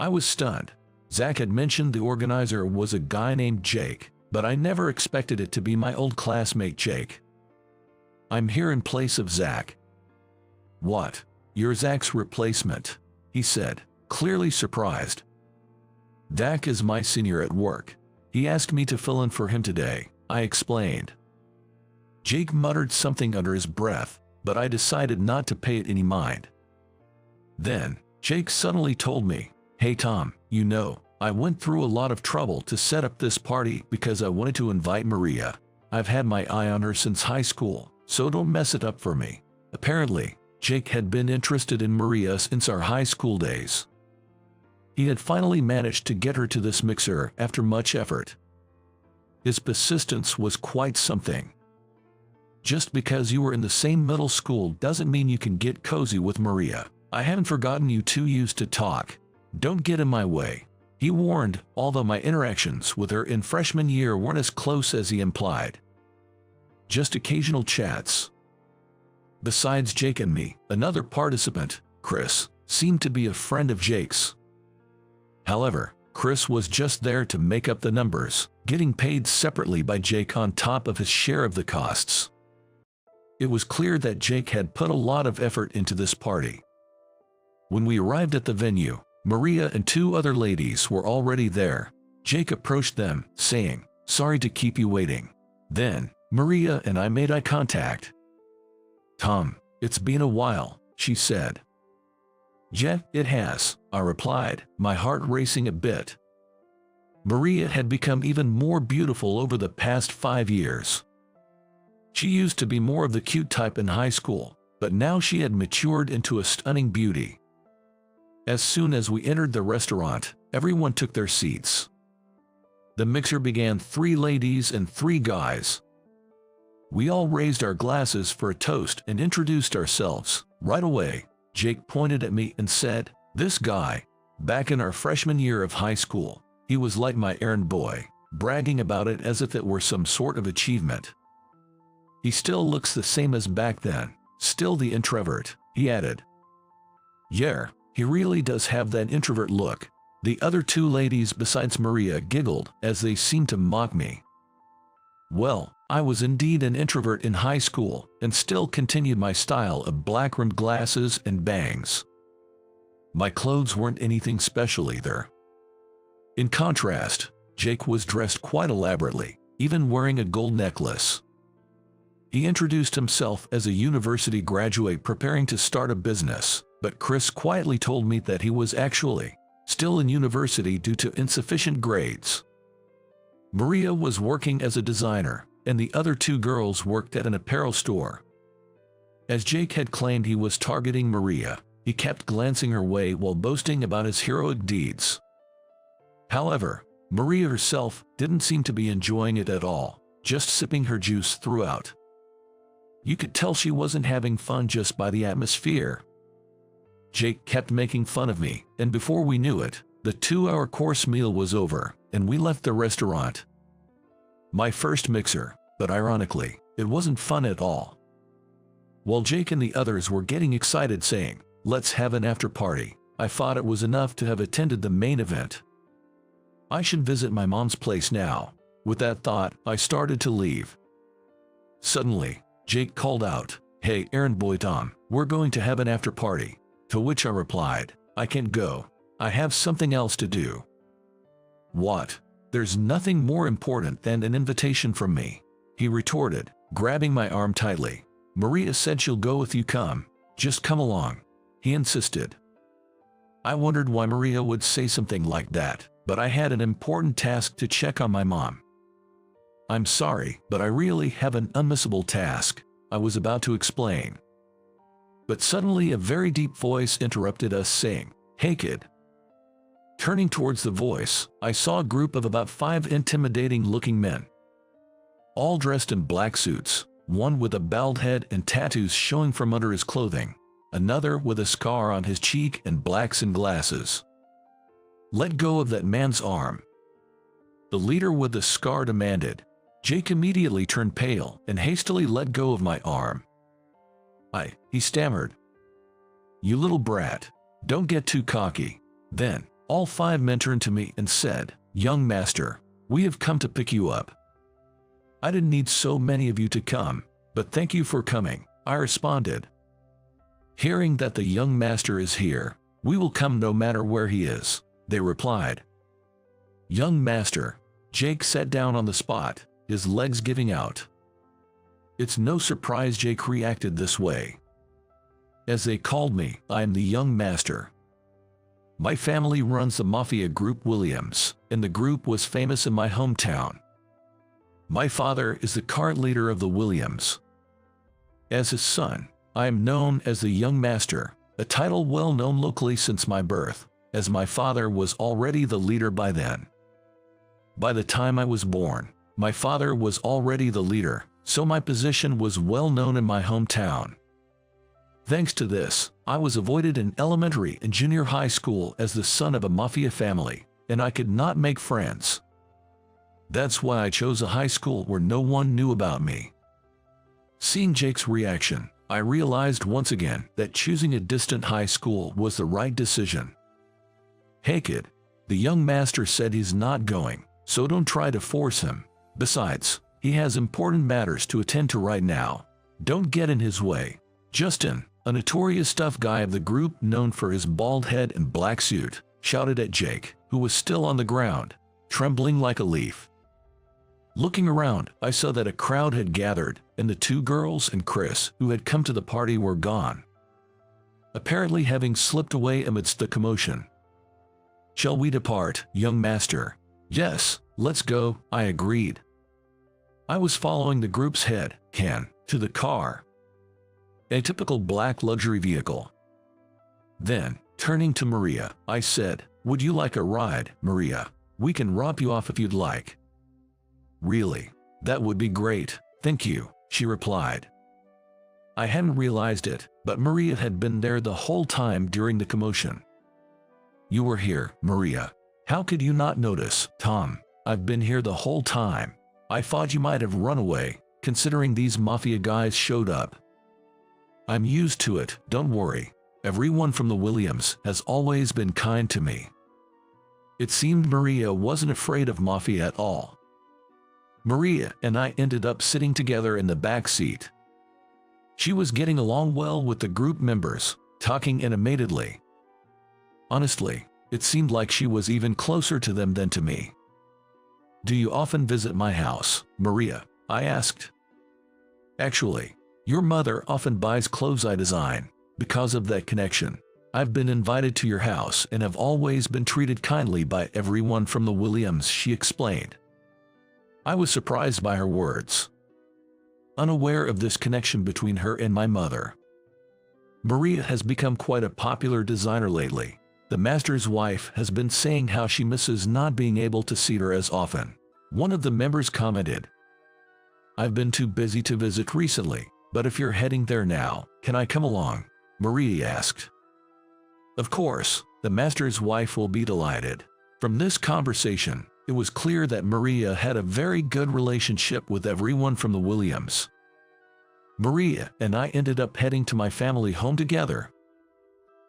[SPEAKER 1] I was stunned. Zach had mentioned the organizer was a guy named Jake, but I never expected it to be my old classmate Jake. "I'm here in place of Zach." "What? You're Zach's replacement?" he said, clearly surprised. "Dak is my senior at work. He asked me to fill in for him today," I explained. Jake muttered something under his breath, but I decided not to pay it any mind. Then, Jake suddenly told me, "Hey Tom, you know, I went through a lot of trouble to set up this party because I wanted to invite Maria. I've had my eye on her since high school, so don't mess it up for me." Apparently, Jake had been interested in Maria since our high school days. He had finally managed to get her to this mixer after much effort. His persistence was quite something. Just because you were in the same middle school doesn't mean you can get cozy with Maria. "I haven't forgotten you two used to talk. Don't get in my way," he warned, although my interactions with her in freshman year weren't as close as he implied. Just occasional chats. Besides Jake and me, another participant, Chris, seemed to be a friend of Jake's. However, Chris was just there to make up the numbers, getting paid separately by Jake on top of his share of the costs. It was clear that Jake had put a lot of effort into this party. When we arrived at the venue, Maria and two other ladies were already there. Jake approached them, saying, "Sorry to keep you waiting." Then, Maria and I made eye contact. "Tom, it's been a while," she said. "Yeah, it has," I replied, my heart racing a bit. Maria had become even more beautiful over the past 5 years. She used to be more of the cute type in high school, but now she had matured into a stunning beauty. As soon as we entered the restaurant, everyone took their seats. The mixer began 3 ladies and 3 guys. We all raised our glasses for a toast and introduced ourselves. Right away, Jake pointed at me and said, "This guy, back in our freshman year of high school, he was like my errand boy," bragging about it as if it were some sort of achievement. "He still looks the same as back then, still the introvert," he added. Yeah, he really does have that introvert look. The other two ladies besides Maria giggled as they seemed to mock me. Well, I was indeed an introvert in high school and still continued my style of black-rimmed glasses and bangs. My clothes weren't anything special either. In contrast, Jake was dressed quite elaborately, even wearing a gold necklace. He introduced himself as a university graduate preparing to start a business, but Chris quietly told me that he was actually still in university due to insufficient grades. Maria was working as a designer, and the other two girls worked at an apparel store. As Jake had claimed he was targeting Maria, he kept glancing her way while boasting about his heroic deeds. However, Maria herself didn't seem to be enjoying it at all, just sipping her juice throughout. You could tell she wasn't having fun just by the atmosphere. Jake kept making fun of me, and before we knew it, the 2-hour course meal was over, and we left the restaurant. My first mixer, but ironically, it wasn't fun at all. While Jake and the others were getting excited saying, "Let's have an after party," I thought it was enough to have attended the main event. I should visit my mom's place now. With that thought, I started to leave. Suddenly, Jake called out, "Hey, errand boy Tom, we're going to have an after party." To which I replied, "I can't go. I have something else to do." "What? There's nothing more important than an invitation from me," he retorted, grabbing my arm tightly. "Maria said she'll go if you come. Just come along," he insisted. I wondered why Maria would say something like that, but I had an important task to check on my mom. "I'm sorry, but I really have an unmissable task," I was about to explain. But suddenly a very deep voice interrupted us saying, "Hey kid." Turning towards the voice, I saw a group of about 5 intimidating-looking men. All dressed in black suits, one with a bald head and tattoos showing from under his clothing, another with a scar on his cheek and black sunglasses. "Let go of that man's arm," the leader with the scar demanded. Jake immediately turned pale and hastily let go of my arm. He stammered. "You little brat, don't get too cocky." Then, all 5 men turned to me and said, "Young master, we have come to pick you up." "I didn't need so many of you to come, but thank you for coming," I responded. "Hearing that the young master is here, we will come no matter where he is," they replied. "Young master," Jake sat down on the spot, his legs giving out. It's no surprise Jake reacted this way. As they called me, I am the young master. My family runs the mafia group Williams, and the group was famous in my hometown. My father is the current leader of the Williams. As his son, I am known as the young master, a title well known locally since my birth, as my father was already the leader by then. By the time I was born, my father was already the leader, so my position was well known in my hometown. Thanks to this, I was avoided in elementary and junior high school as the son of a mafia family, and I could not make friends. That's why I chose a high school where no one knew about me. Seeing Jake's reaction, I realized once again that choosing a distant high school was the right decision. "Hey kid, the young master said he's not going, so don't try to force him. Besides, he has important matters to attend to right now. Don't get in his way." Justin, a notorious tough guy of the group known for his bald head and black suit, shouted at Jake, who was still on the ground, trembling like a leaf. Looking around, I saw that a crowd had gathered, and the 2 girls and Chris, who had come to the party, were gone, apparently having slipped away amidst the commotion. "Shall we depart, young master?" "Yes, let's go," I agreed. I was following the group's head, Ken, to the car. A typical black luxury vehicle. Then, turning to Maria, I said, "Would you like a ride, Maria? We can drop you off if you'd like." "Really? That would be great, thank you," she replied. I hadn't realized it, but Maria had been there the whole time during the commotion. "You were here, Maria. How could you not notice, Tom? I've been here the whole time. I thought you might have run away, considering these mafia guys showed up." "I'm used to it, don't worry. Everyone from the Williams has always been kind to me. It seemed Maria wasn't afraid of Mafia at all. Maria and I ended up sitting together in the back seat. She was getting along well with the group members, talking animatedly. Honestly, it seemed like she was even closer to them than to me. "Do you often visit my house, Maria?" I asked. "Actually, your mother often buys clothes I design. Because of that connection, I've been invited to your house and have always been treated kindly by everyone from the Williams," she explained. I was surprised by her words, unaware of this connection between her and my mother. Maria has become quite a popular designer lately. The master's wife has been saying how she misses not being able to see her as often. One of the members commented, "I've been too busy to visit recently, but if you're heading there now, can I come along?" Maria asked. Of course, the master's wife will be delighted. From this conversation, it was clear that Maria had a very good relationship with everyone from the Williams. Maria and I ended up heading to my family home together.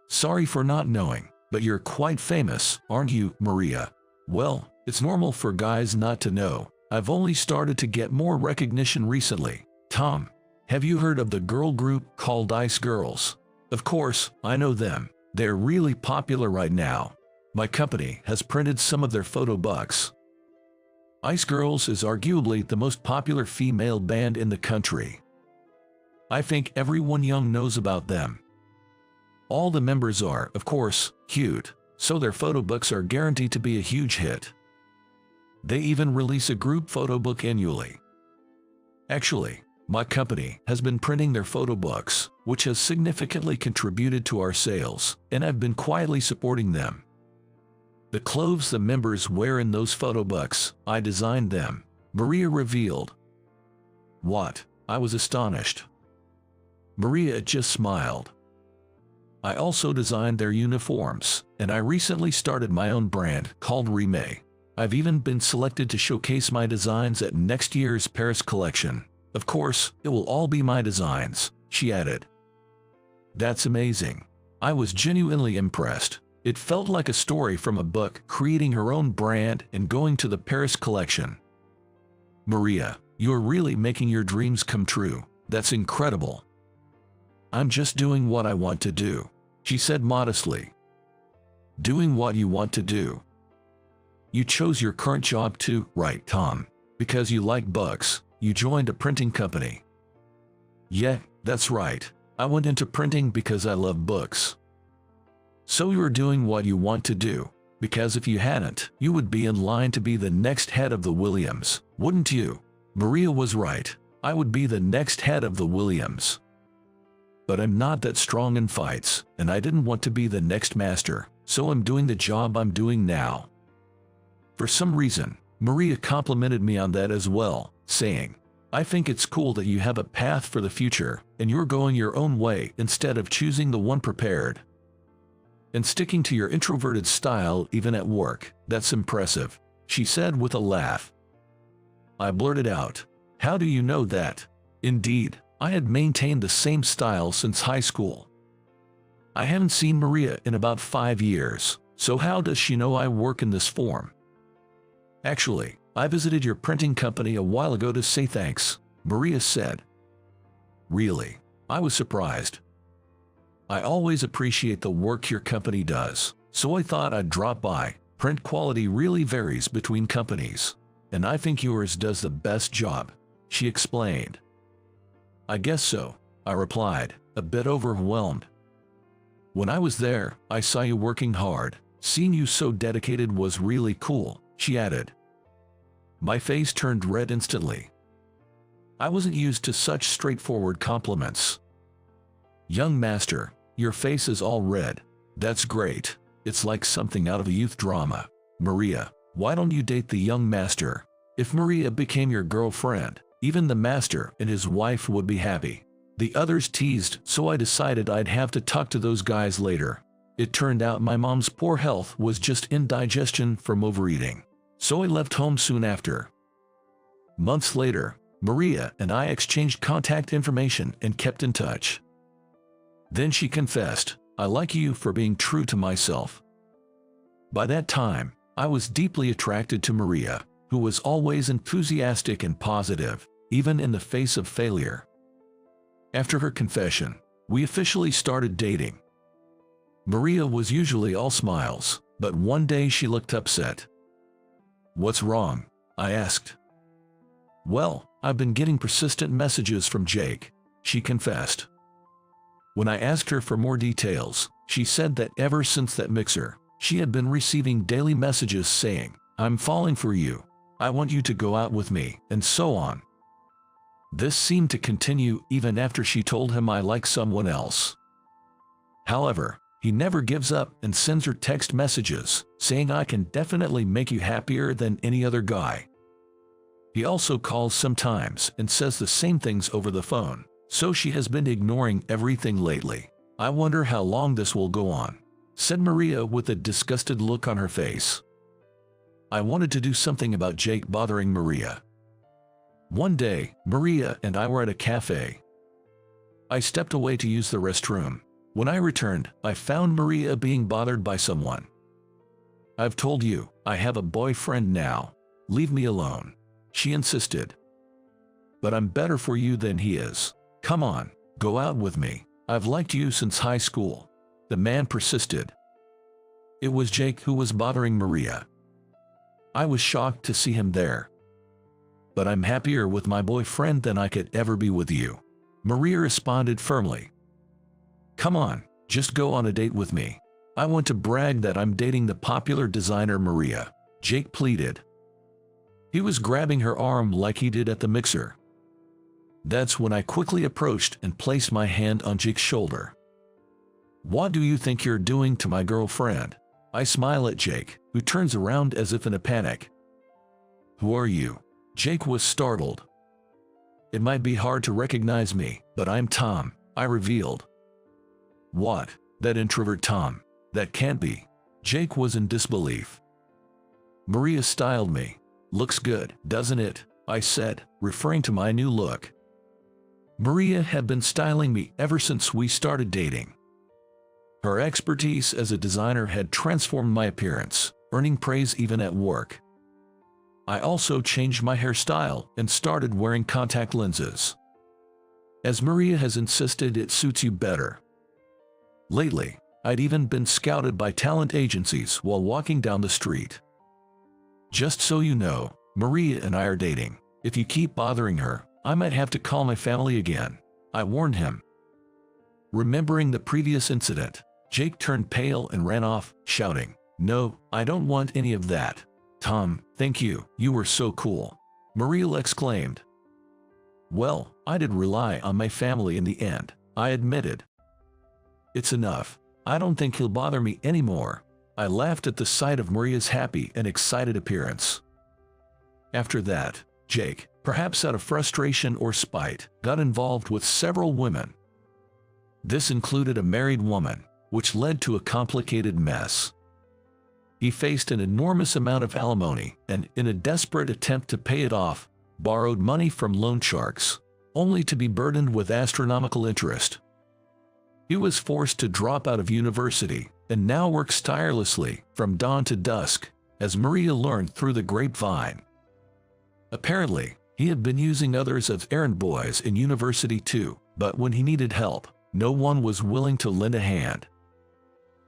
[SPEAKER 1] "Sorry for not knowing, but you're quite famous, aren't you, Maria?" "Well, it's normal for guys not to know. I've only started to get more recognition recently." "Tom, have you heard of the girl group called Ice Girls?" "Of course, I know them. They're really popular right now. My company has printed some of their photo books." Ice Girls is arguably the most popular female band in the country. I think everyone young knows about them. All the members are, of course, cute, so their photo books are guaranteed to be a huge hit. They even release a group photo book annually. Actually, my company has been printing their photo books, which has significantly contributed to our sales, and I've been quietly supporting them. The clothes the members wear in those photo books, I designed them, Maria revealed. "What?" I was astonished. Maria just smiled. "I also designed their uniforms, and I recently started my own brand called Remake. I've even been selected to showcase my designs at next year's Paris collection. Of course, it will all be my designs," she added. That's amazing. I was genuinely impressed. It felt like a story from a book, creating her own brand and going to the Paris collection. "Maria, you're really making your dreams come true. That's incredible." "I'm just doing what I want to do," she said modestly. "Doing what you want to do? You chose your current job too, right, Tom? Because you like books, you joined a printing company." "Yeah, that's right. I went into printing because I love books." "So you're doing what you want to do, because if you hadn't, you would be in line to be the next head of the Williams, wouldn't you?" Maria was right. I would be the next head of the Williams. But I'm not that strong in fights, and I didn't want to be the next master, so I'm doing the job I'm doing now. For some reason, Maria complimented me on that as well, saying, "I think it's cool that you have a path for the future, and you're going your own way instead of choosing the one prepared. And sticking to your introverted style even at work, that's impressive," she said with a laugh. I blurted out, "How do you know that?" Indeed, I had maintained the same style since high school. I haven't seen Maria in about 5 years, so how does she know I work in this form? "Actually, I visited your printing company a while ago to say thanks," Maria said. "Really?" I was surprised. "I always appreciate the work your company does, so I thought I'd drop by. Print quality really varies between companies, and I think yours does the best job," she explained. "I guess so," I replied, a bit overwhelmed. "When I was there, I saw you working hard. Seeing you so dedicated was really cool," she added. My face turned red instantly. I wasn't used to such straightforward compliments. "Young master, your face is all red. That's great. It's like something out of a youth drama. Maria, why don't you date the young master? If Maria became your girlfriend, even the master and his wife would be happy." The others teased, so I decided I'd have to talk to those guys later. It turned out my mom's poor health was just indigestion from overeating, so I left home soon after. Months later, Maria and I exchanged contact information and kept in touch. Then she confessed, I like you for being true to myself. By that time, I was deeply attracted to Maria, who was always enthusiastic and positive, even in the face of failure. After her confession, we officially started dating. Maria was usually all smiles, but one day she looked upset. "What's wrong?" I asked. "Well, I've been getting persistent messages from Jake," she confessed. When I asked her for more details, she said that ever since that mixer, she had been receiving daily messages saying, "I'm falling for you, I want you to go out with me," and so on. This seemed to continue even after she told him I like someone else. However, he never gives up and sends her text messages, saying I can definitely make you happier than any other guy. He also calls sometimes and says the same things over the phone, so she has been ignoring everything lately. "I wonder how long this will go on," said Maria with a disgusted look on her face. I wanted to do something about Jake bothering Maria. One day, Maria and I were at a cafe. I stepped away to use the restroom. When I returned, I found Maria being bothered by someone. "I've told you, I have a boyfriend now. Leave me alone," she insisted. "But I'm better for you than he is. Come on, go out with me. I've liked you since high school," the man persisted. It was Jake who was bothering Maria. I was shocked to see him there. "But I'm happier with my boyfriend than I could ever be with you," Maria responded firmly. "Come on, just go on a date with me. I want to brag that I'm dating the popular designer Maria," Jake pleaded. He was grabbing her arm like he did at the mixer. That's when I quickly approached and placed my hand on Jake's shoulder. "What do you think you're doing to my girlfriend?" I smile at Jake, who turns around as if in a panic. "Who are you?" Jake was startled. "It might be hard to recognize me, but I'm Tom," I revealed. "What? That introvert Tom? That can't be." Jake was in disbelief. "Maria styled me. Looks good, doesn't it?" I said, referring to my new look. Maria had been styling me ever since we started dating. Her expertise as a designer had transformed my appearance, earning praise even at work. I also changed my hairstyle and started wearing contact lenses. As Maria has insisted, it suits you better. Lately, I'd even been scouted by talent agencies while walking down the street. "Just so you know, Maria and I are dating. If you keep bothering her, I might have to call my family again," I warned him. Remembering the previous incident, Jake turned pale and ran off, shouting, "No, I don't want any of that. Tom, thank you, you were so cool," Maria exclaimed. "Well, I did rely on my family in the end," I admitted. "It's enough. I don't think he'll bother me anymore." I laughed at the sight of Maria's happy and excited appearance. After that, Jake, perhaps out of frustration or spite, got involved with several women. This included a married woman, which led to a complicated mess. He faced an enormous amount of alimony and, in a desperate attempt to pay it off, borrowed money from loan sharks, only to be burdened with astronomical interest. He was forced to drop out of university and now works tirelessly from dawn to dusk, as Maria learned through the grapevine. Apparently, he had been using others as errand boys in university too, but when he needed help, no one was willing to lend a hand.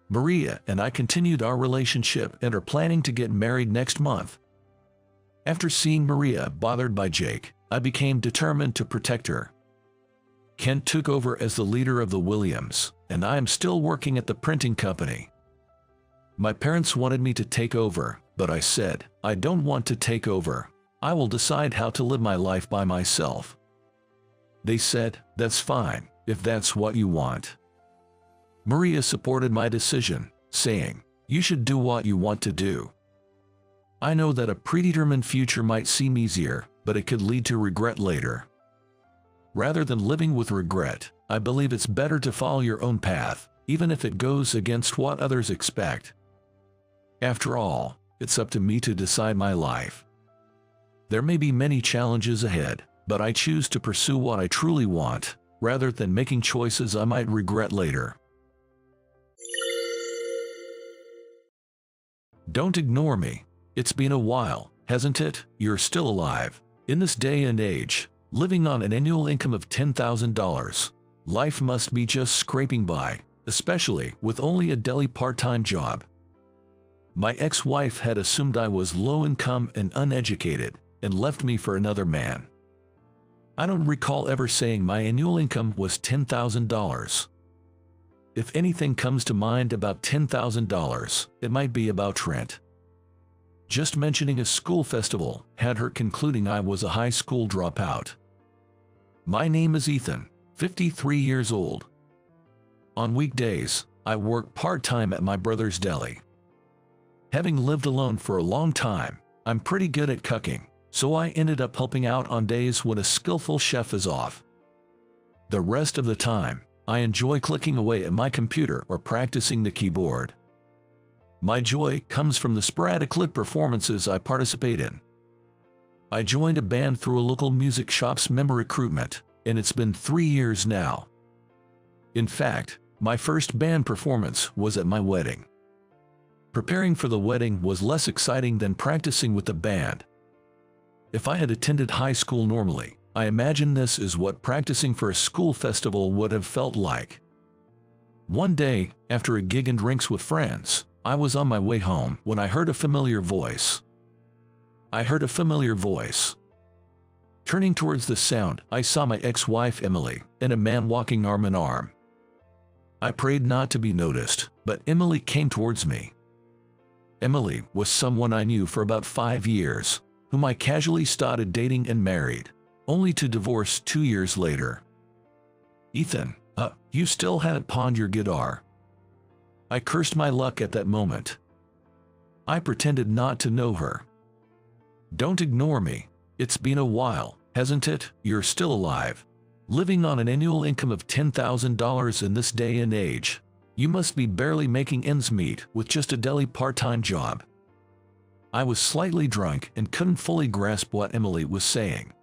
[SPEAKER 1] Maria and I continued our relationship and are planning to get married next month. After seeing Maria bothered by Jake, I became determined to protect her. Kent took over as the leader of the Williams, and I am still working at the printing company. My parents wanted me to take over, but I said, I don't want to take over. I will decide how to live my life by myself. They said, that's fine, if that's what you want. Maria supported my decision, saying, you should do what you want to do. I know that a predetermined future might seem easier, but it could lead to regret later. Rather than living with regret, I believe it's better to follow your own path, even if it goes against what others expect. After all, it's up to me to decide my life. There may be many challenges ahead, but I choose to pursue what I truly want, rather than making choices I might regret later. Don't ignore me. It's been a while, hasn't it? You're still alive. In this day and age, living on an annual income of $10,000, life must be just scraping by, especially with only a deli part-time job. My ex-wife had assumed I was low income and uneducated, and left me for another man. I don't recall ever saying my annual income was $10,000. If anything comes to mind about $10,000, it might be about Trent. Just mentioning a school festival had her concluding I was a high school dropout. My name is Ethan, 53 years old. On weekdays, I work part-time at my brother's deli. Having lived alone for a long time, I'm pretty good at cooking, so I ended up helping out on days when a skillful chef is off. The rest of the time, I enjoy clicking away at my computer or practicing the keyboard. My joy comes from the sporadic lit performances I participate in. I joined a band through a local music shop's member recruitment, and it's been 3 years now. In fact, my first band performance was at my wedding. Preparing for the wedding was less exciting than practicing with the band. If I had attended high school normally, I imagine this is what practicing for a school festival would have felt like. One day, after a gig and drinks with friends, I was on my way home when I heard a familiar voice. Turning towards the sound, I saw my ex-wife Emily and a man walking arm in arm. I prayed not to be noticed, but Emily came towards me. Emily was someone I knew for about 5 years, whom I casually started dating and married, only to divorce 2 years later. Ethan, you still hadn't pawned your guitar. I cursed my luck at that moment. I pretended not to know her. Don't ignore me. It's been a while, hasn't it? You're still alive. Living on an annual income of $10,000 in this day and age, you must be barely making ends meet with just a deli part-time job. I was slightly drunk and couldn't fully grasp what Emily was saying.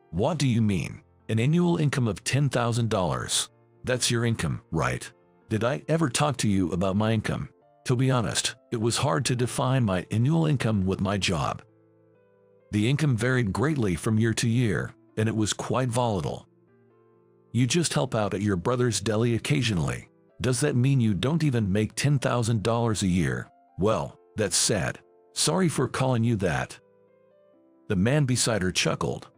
[SPEAKER 1] What do you mean? An annual income of $10,000? That's your income, right? Did I ever talk to you about my income? To be honest, it was hard to define my annual income with my job. The income varied greatly from year to year, and it was quite volatile. You just help out at your brother's deli occasionally. Does that mean you don't even make $10,000 a year? Well, that's sad. Sorry for calling you that. The man beside her chuckled.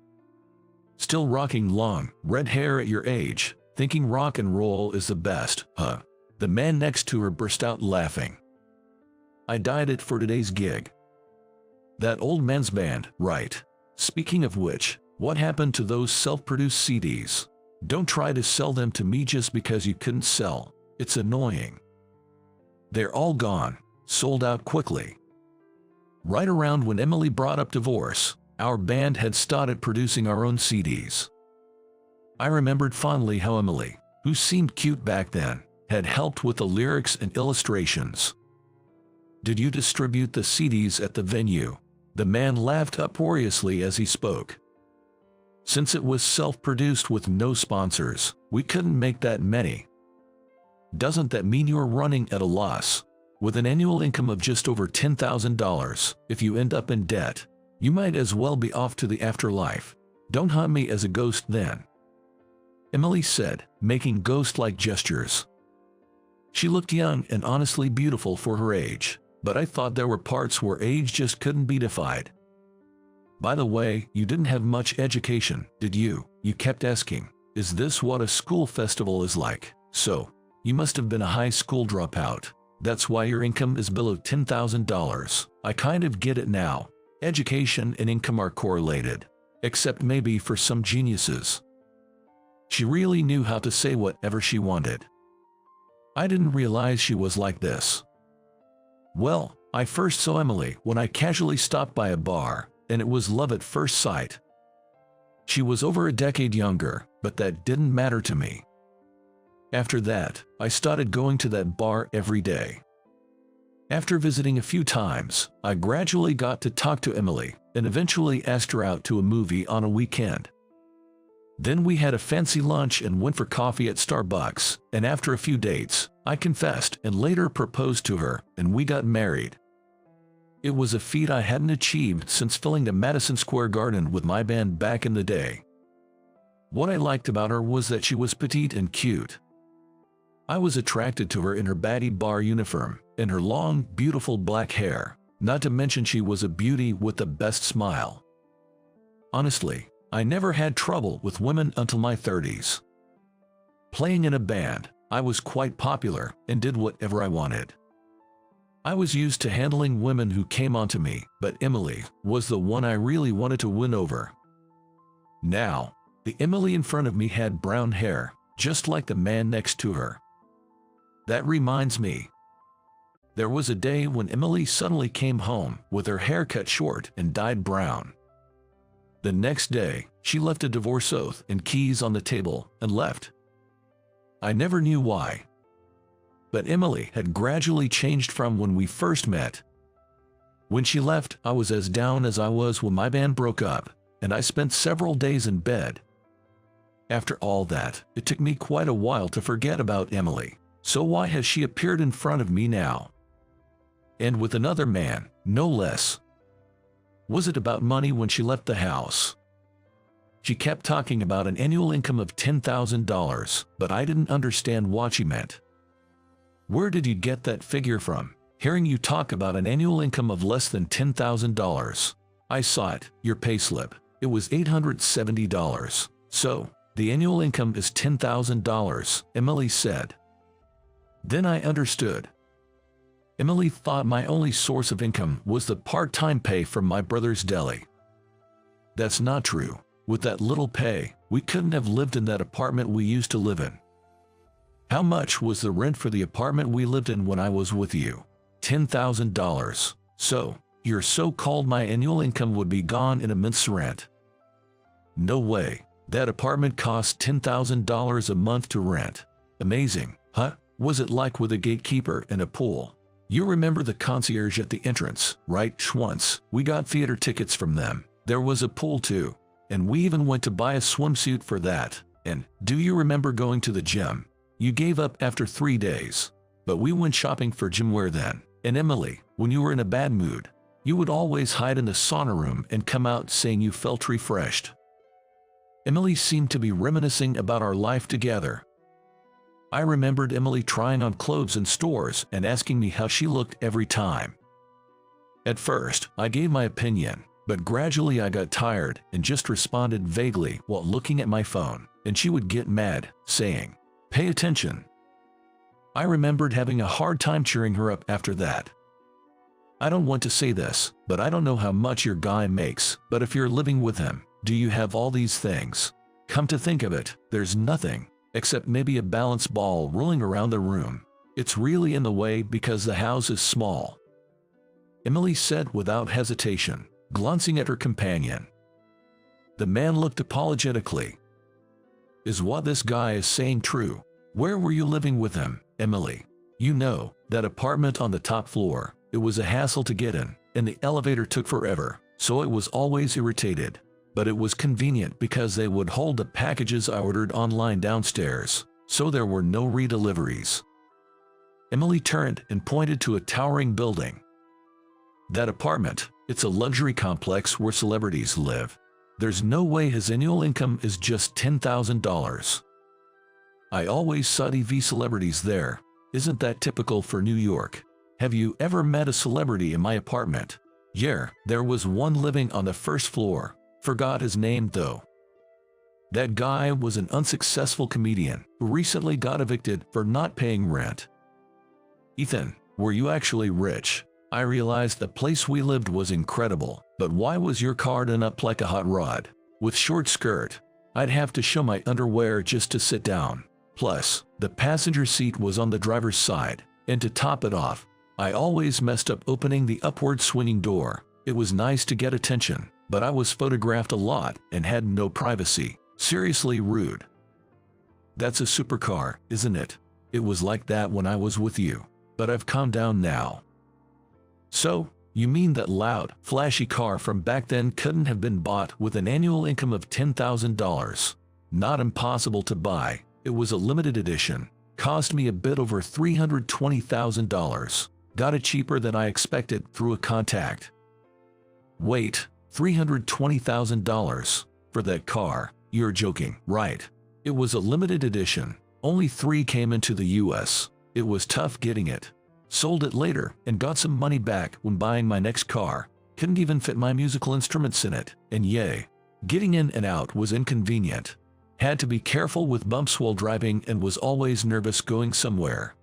[SPEAKER 1] Still rocking long, red hair at your age, thinking rock and roll is the best, huh? The man next to her burst out laughing. I dyed it for today's gig. That old man's band, right? Speaking of which, what happened to those self-produced CDs? Don't try to sell them to me just because you couldn't sell. It's annoying. They're all gone, sold out quickly. Right around when Emily brought up divorce, our band had started producing our own CDs. I remembered fondly how Emily, who seemed cute back then, had helped with the lyrics and illustrations. Did you distribute the CDs at the venue? The man laughed uproariously as he spoke. Since it was self-produced with no sponsors, we couldn't make that many. Doesn't that mean you're running at a loss? With an annual income of just over $10,000, if you end up in debt, you might as well be off to the afterlife. Don't haunt me as a ghost then. Emily said, making ghost-like gestures. She looked young and honestly beautiful for her age, but I thought there were parts where age just couldn't be defied. By the way, you didn't have much education, did you? You kept asking, is this what a school festival is like? So, you must have been a high school dropout. That's why your income is below $10,000. I kind of get it now. Education and income are correlated. Except maybe for some geniuses. She really knew how to say whatever she wanted. I didn't realize she was like this. Well, I first saw Emily when I casually stopped by a bar, and it was love at first sight. She was over a decade younger, but that didn't matter to me. After that, I started going to that bar every day. After visiting a few times, I gradually got to talk to Emily and eventually asked her out to a movie on a weekend. Then we had a fancy lunch and went for coffee at Starbucks, and after a few dates, I confessed and later proposed to her, and we got married. It was a feat I hadn't achieved since filling the Madison Square Garden with my band back in the day. What I liked about her was that she was petite and cute. I was attracted to her in her baddie bar uniform and her long, beautiful black hair, not to mention she was a beauty with the best smile. Honestly, I never had trouble with women until my 30s. Playing in a band, I was quite popular and did whatever I wanted. I was used to handling women who came onto me, but Emily was the one I really wanted to win over. Now, the Emily in front of me had brown hair, just like the man next to her. That reminds me. There was a day when Emily suddenly came home with her hair cut short and dyed brown. The next day, she left a divorce oath and keys on the table and left. I never knew why. But Emily had gradually changed from when we first met. When she left, I was as down as I was when my band broke up, and I spent several days in bed. After all that, it took me quite a while to forget about Emily. So why has she appeared in front of me now? And with another man, no less. Was it about money when she left the house? She kept talking about an annual income of $10,000, but I didn't understand what she meant. Where did you get that figure from? Hearing you talk about an annual income of less than $10,000. I saw it, your payslip. It was $870. So, the annual income is $10,000, Emily said. Then I understood. Emily thought my only source of income was the part-time pay from my brother's deli. That's not true. With that little pay, we couldn't have lived in that apartment we used to live in. How much was the rent for the apartment we lived in when I was with you? $10,000. So, your so-called my annual income would be gone in a month's rent. No way. That apartment cost $10,000 a month to rent. Amazing, huh? Was it like with a gatekeeper and a pool? You remember the concierge at the entrance, right? Once, we got theater tickets from them. There was a pool too. And we even went to buy a swimsuit for that. And, do you remember going to the gym? You gave up after 3 days. But we went shopping for gym wear then. And Emily, when you were in a bad mood, you would always hide in the sauna room and come out saying you felt refreshed. Emily seemed to be reminiscing about our life together. I remembered Emily trying on clothes in stores and asking me how she looked every time. At first, I gave my opinion, but gradually I got tired and just responded vaguely while looking at my phone, and she would get mad, saying, "Pay attention." I remembered having a hard time cheering her up after that. I don't want to say this, but I don't know how much your guy makes, but if you're living with him, do you have all these things? Come to think of it, there's nothing, except maybe a balance ball rolling around the room. It's really in the way because the house is small. Emily said without hesitation, glancing at her companion. The man looked apologetically. Is what this guy is saying true? Where were you living with him, Emily? You know, that apartment on the top floor. It was a hassle to get in, and the elevator took forever, so it was always irritated. But it was convenient because they would hold the packages I ordered online downstairs, so there were no redeliveries. Emily turned and pointed to a towering building. That apartment, it's a luxury complex where celebrities live. There's no way his annual income is just $10,000. I always saw TV celebrities there. Isn't that typical for New York? Have you ever met a celebrity in my apartment? Yeah, there was one living on the first floor. Forgot his name though. That guy was an unsuccessful comedian who recently got evicted for not paying rent. Ethan, were you actually rich? I realized the place we lived was incredible, but why was your car done up like a hot rod? With short skirt, I'd have to show my underwear just to sit down. Plus, the passenger seat was on the driver's side, and to top it off, I always messed up opening the upward swinging door. It was nice to get attention, but I was photographed a lot and had no privacy. Seriously rude. That's a supercar, isn't it? It was like that when I was with you, but I've calmed down now. So, you mean that loud, flashy car from back then couldn't have been bought with an annual income of $10,000? Not impossible to buy. It was a limited edition. Cost me a bit over $320,000. Got it cheaper than I expected through a contact. Wait, $320,000 for that car? You're joking, right? It was a limited edition. Only 3 came into the US. It was tough getting it. Sold it later and got some money back when buying my next car. Couldn't even fit my musical instruments in it, and yay. Getting in and out was inconvenient. Had to be careful with bumps while driving and was always nervous going somewhere.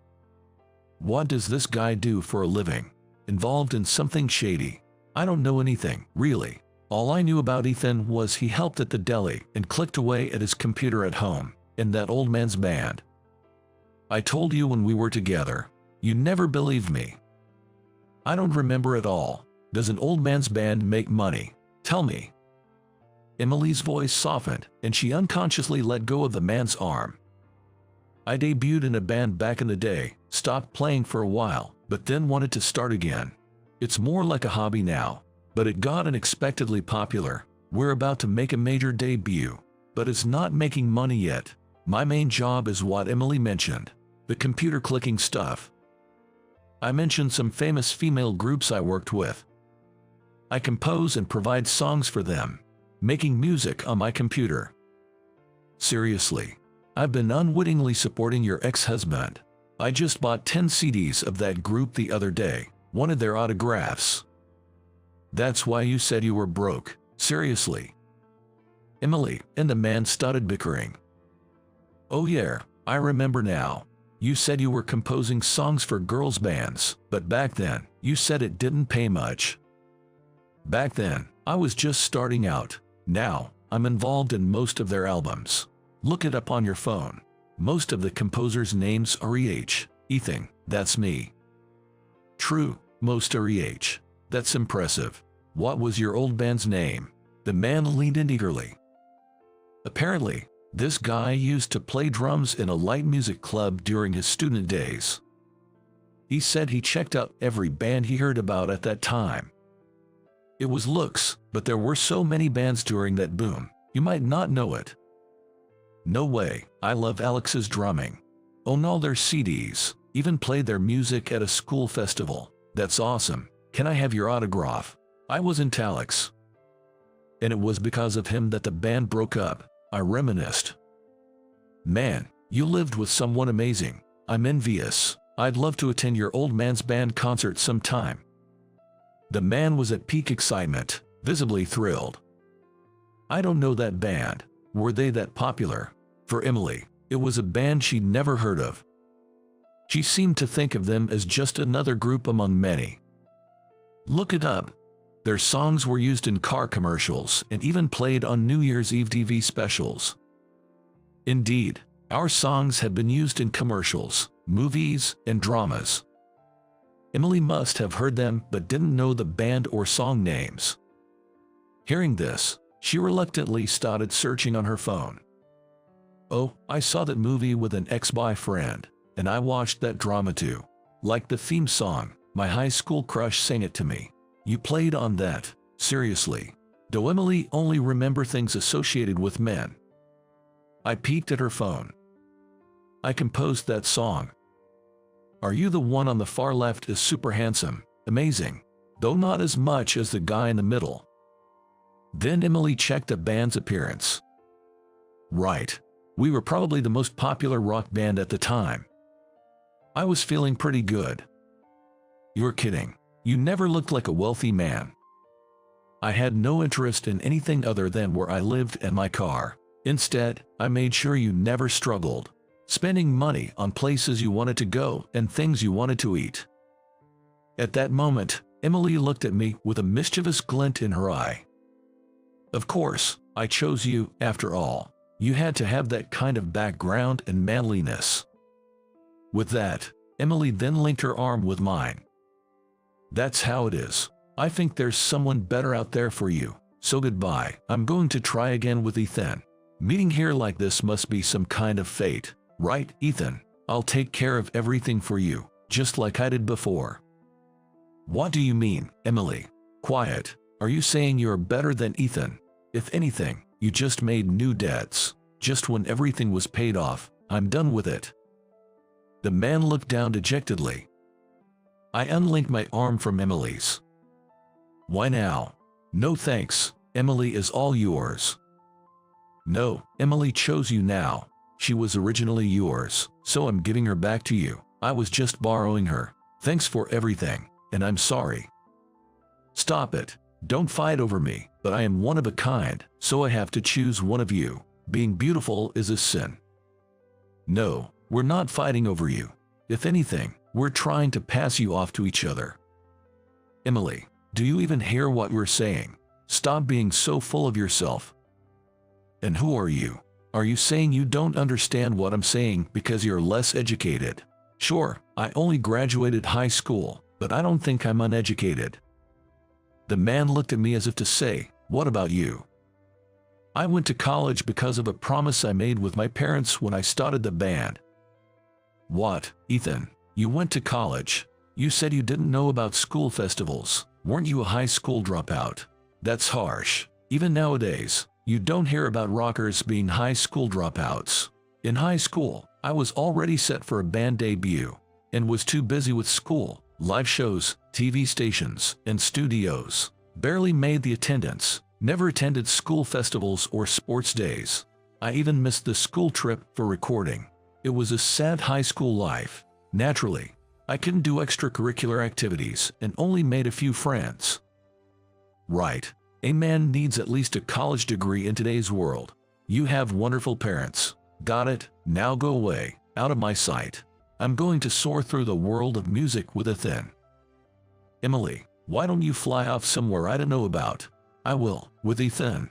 [SPEAKER 1] What does this guy do for a living? Involved in something shady? I don't know anything, really. All I knew about Ethan was he helped at the deli and clicked away at his computer at home, in that old man's band. I told you when we were together. You never believed me. I don't remember at all. Does an old man's band make money? Tell me. Emily's voice softened, and she unconsciously let go of the man's arm. I debuted in a band back in the day, stopped playing for a while, but then wanted to start again. It's more like a hobby now, but it got unexpectedly popular. We're about to make a major debut, but it's not making money yet. My main job is what Emily mentioned, the computer clicking stuff. I mentioned some famous female groups I worked with. I compose and provide songs for them, making music on my computer. Seriously, I've been unwittingly supporting your ex-husband. I just bought 10 CDs of that group the other day, wanted their autographs. That's why you said you were broke, seriously. Emily and the man started bickering. Oh yeah, I remember now. You said you were composing songs for girls' bands, but back then, you said it didn't pay much. Back then, I was just starting out. Now, I'm involved in most of their albums. Look it up on your phone. Most of the composers' names are Ethan, that's me. True, most are That's impressive. What was your old band's name? The man leaned in eagerly. Apparently, this guy used to play drums in a light music club during his student days. He said he checked out every band he heard about at that time. It was looks, but there were so many bands during that boom, you might not know it. No way, I love Alex's drumming. Own all their CDs, even played their music at a school festival. That's awesome. Can I have your autograph? I was into Alex. And it was because of him that the band broke up, I reminisced. Man, you lived with someone amazing. I'm envious. I'd love to attend your old man's band concert sometime. The man was at peak excitement, visibly thrilled. I don't know that band. Were they that popular? For Emily, it was a band she'd never heard of. She seemed to think of them as just another group among many. Look it up. Their songs were used in car commercials and even played on New Year's Eve TV specials. Indeed, our songs have been used in commercials, movies, and dramas. Emily must have heard them but didn't know the band or song names. Hearing this, she reluctantly started searching on her phone. Oh, I saw that movie with an ex-boyfriend, and I watched that drama too. Like the theme song, my high school crush sang it to me. You played on that, seriously. Though Emily only remembered things associated with men. I peeked at her phone. I composed that song. Are you the one on the far left is super handsome, amazing, though not as much as the guy in the middle. Then Emily checked the band's appearance. Right. We were probably the most popular rock band at the time. I was feeling pretty good. You're kidding. You never looked like a wealthy man. I had no interest in anything other than where I lived and my car. Instead, I made sure you never struggled, spending money on places you wanted to go and things you wanted to eat. At that moment, Emily looked at me with a mischievous glint in her eye. Of course, I chose you, after all. You had to have that kind of background and manliness. With that, Emily then linked her arm with mine. That's how it is. I think there's someone better out there for you, so goodbye. I'm going to try again with Ethan. Meeting here like this must be some kind of fate, right, Ethan? I'll take care of everything for you, just like I did before. What do you mean, Emily? Quiet. Are you saying you're better than Ethan? If anything, you just made new debts. Just when everything was paid off, I'm done with it. The man looked down dejectedly. I unlinked my arm from Emily's. Why now? No thanks, Emily is all yours. No, Emily chose you now. She was originally yours, so I'm giving her back to you. I was just borrowing her. Thanks for everything, and I'm sorry. Stop it. Don't fight over me, but I am one of a kind, so I have to choose one of you. Being beautiful is a sin. No, we're not fighting over you. If anything, we're trying to pass you off to each other. Emily, do you even hear what we're saying? Stop being so full of yourself. And who are you? Are you saying you don't understand what I'm saying because you're less educated? Sure, I only graduated high school, but I don't think I'm uneducated. The man looked at me as if to say, what about you? I went to college because of a promise I made with my parents when I started the band. What, Ethan? You went to college? You said you didn't know about school festivals. Weren't you a high school dropout? That's harsh. Even nowadays, you don't hear about rockers being high school dropouts. In high school, I was already set for a band debut and was too busy with school, live shows, TV stations, and studios. Barely made the attendance. Never attended school festivals or sports days. I even missed the school trip for recording. It was a sad high school life. Naturally, I couldn't do extracurricular activities and only made a few friends. Right. A man needs at least a college degree in today's world. You have wonderful parents. Got it, now go away, out of my sight. I'm going to soar through the world of music with Ethan. Emily, why don't you fly off somewhere I don't know about? I will, with Ethan.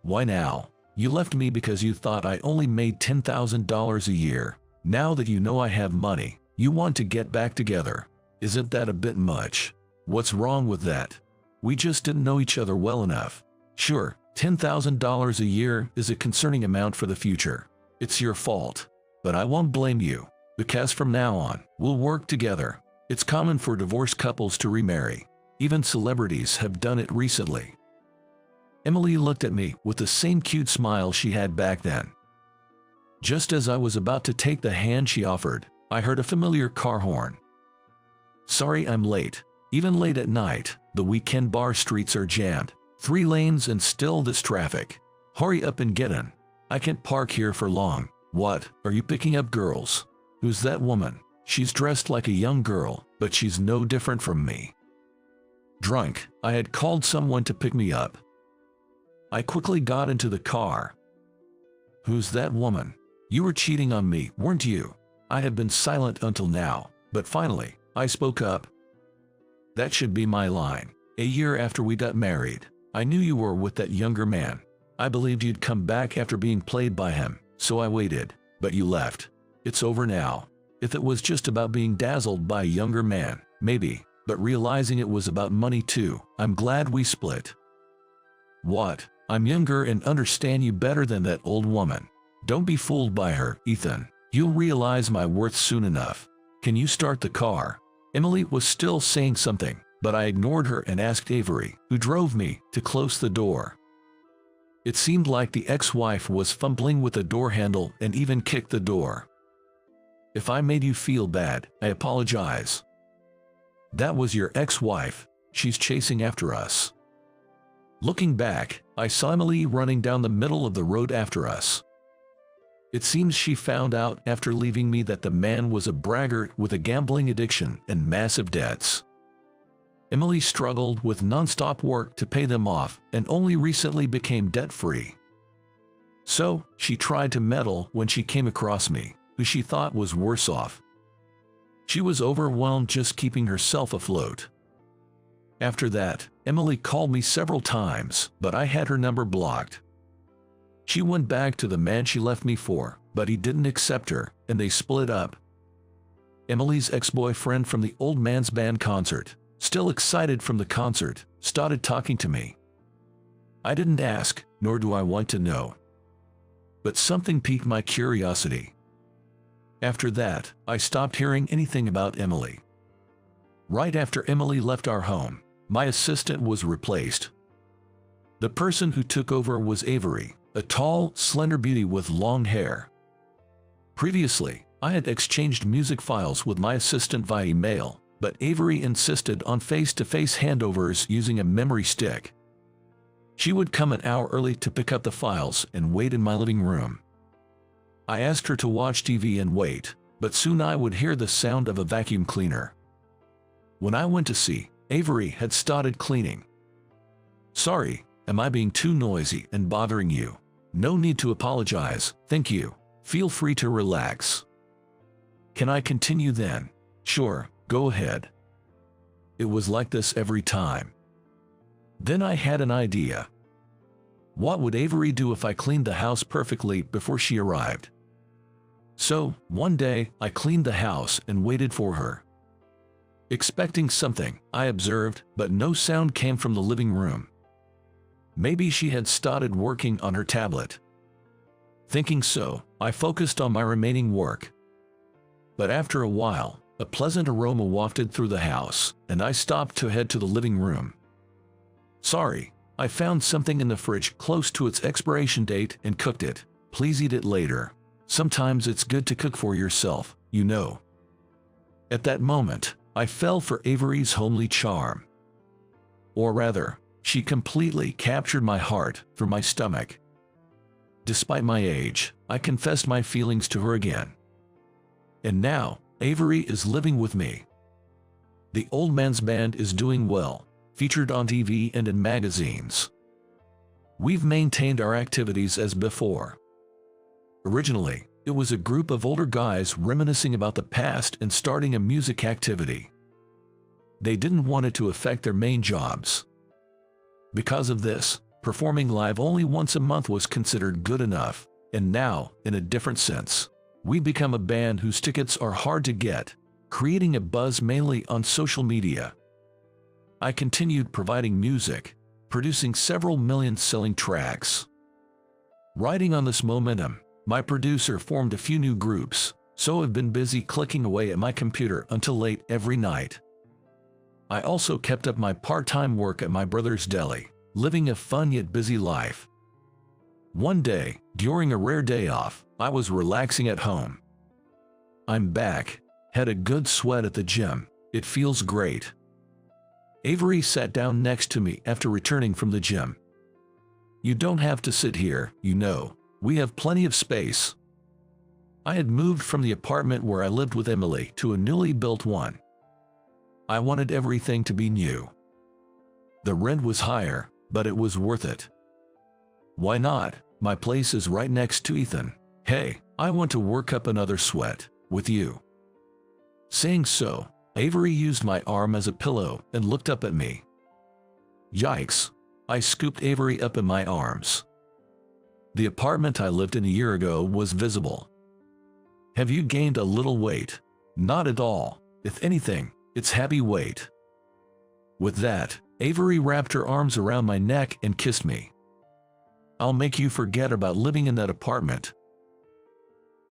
[SPEAKER 1] Why now? You left me because you thought I only made $10,000 a year. Now that you know I have money, you want to get back together. Isn't that a bit much? What's wrong with that? We just didn't know each other well enough. Sure, $10,000 a year is a concerning amount for the future. It's your fault. But I won't blame you, because from now on, we'll work together. It's common for divorced couples to remarry. Even celebrities have done it recently. Emily looked at me with the same cute smile she had back then. Just as I was about to take the hand she offered, I heard a familiar car horn. Sorry I'm late. Even late at night, the weekend bar streets are jammed. 3 lanes and still this traffic. Hurry up and get in. I can't park here for long. What, are you picking up girls? Who's that woman? She's dressed like a young girl, but she's no different from me. Drunk, I had called someone to pick me up. I quickly got into the car. Who's that woman? You were cheating on me, weren't you? I have been silent until now, but finally, I spoke up. That should be my line. A year after we got married, I knew you were with that younger man. I believed you'd come back after being played by him, so I waited, but you left. It's over now. If it was just about being dazzled by a younger man, maybe, but realizing it was about money too, I'm glad we split. What? I'm younger and understand you better than that old woman. Don't be fooled by her, Ethan. You'll realize my worth soon enough. Can you start the car? Emily was still saying something, but I ignored her and asked Avery, who drove me, to close the door. It seemed like the ex-wife was fumbling with the door handle and even kicked the door. If I made you feel bad, I apologize. That was your ex-wife. She's chasing after us. Looking back, I saw Emily running down the middle of the road after us. It seems she found out after leaving me that the man was a braggart with a gambling addiction and massive debts. Emily struggled with non-stop work to pay them off and only recently became debt-free. So, she tried to meddle when she came across me, who she thought was worse off. She was overwhelmed just keeping herself afloat. After that, Emily called me several times, but I had her number blocked. She went back to the man she left me for, but he didn't accept her, and they split up. Emily's ex-boyfriend from the old man's band concert, still excited from the concert, started talking to me. I didn't ask, nor do I want to know. But something piqued my curiosity. After that, I stopped hearing anything about Emily. Right after Emily left our home, my assistant was replaced. The person who took over was Avery, a tall, slender beauty with long hair. Previously, I had exchanged music files with my assistant via email, but Avery insisted on face-to-face handovers using a memory stick. She would come an hour early to pick up the files and wait in my living room. I asked her to watch TV and wait, but soon I would hear the sound of a vacuum cleaner. When I went to see, Avery had started cleaning. "Sorry, am I being too noisy and bothering you?" "No need to apologize, thank you. Feel free to relax." "Can I continue then?" "Sure, go ahead." It was like this every time. Then I had an idea. What would Avery do if I cleaned the house perfectly before she arrived? So, one day, I cleaned the house and waited for her. Expecting something, I observed, but no sound came from the living room. Maybe she had started working on her tablet. Thinking so, I focused on my remaining work. But after a while, a pleasant aroma wafted through the house, and I stopped to head to the living room. "Sorry, I found something in the fridge close to its expiration date and cooked it. Please eat it later. Sometimes it's good to cook for yourself, you know." At that moment, I fell for Avery's homely charm. Or rather, she completely captured my heart through my stomach. Despite my age, I confessed my feelings to her again. And now, Avery is living with me. The Old Man's Band is doing well, featured on TV and in magazines. We've maintained our activities as before. Originally, it was a group of older guys reminiscing about the past and starting a music activity. They didn't want it to affect their main jobs. Because of this, performing live only once a month was considered good enough, and now, in a different sense, we become a band whose tickets are hard to get, creating a buzz mainly on social media. I continued providing music, producing several million selling tracks. Riding on this momentum, my producer formed a few new groups, so I've been busy clicking away at my computer until late every night. I also kept up my part-time work at my brother's deli, living a fun yet busy life. One day, during a rare day off, I was relaxing at home. "I'm back, had a good sweat at the gym, it feels great." Avery sat down next to me after returning from the gym. "You don't have to sit here, you know. We have plenty of space." I had moved from the apartment where I lived with Emily to a newly built one. I wanted everything to be new. The rent was higher, but it was worth it. Why not? My place is right next to Ethan. Hey, I want to work up another sweat with you. Saying so, Avery used my arm as a pillow and looked up at me. Yikes! I scooped Avery up in my arms. The apartment I lived in a year ago was visible. "Have you gained a little weight?" "Not at all. If anything, it's heavy weight." With that, Avery wrapped her arms around my neck and kissed me. "I'll make you forget about living in that apartment,"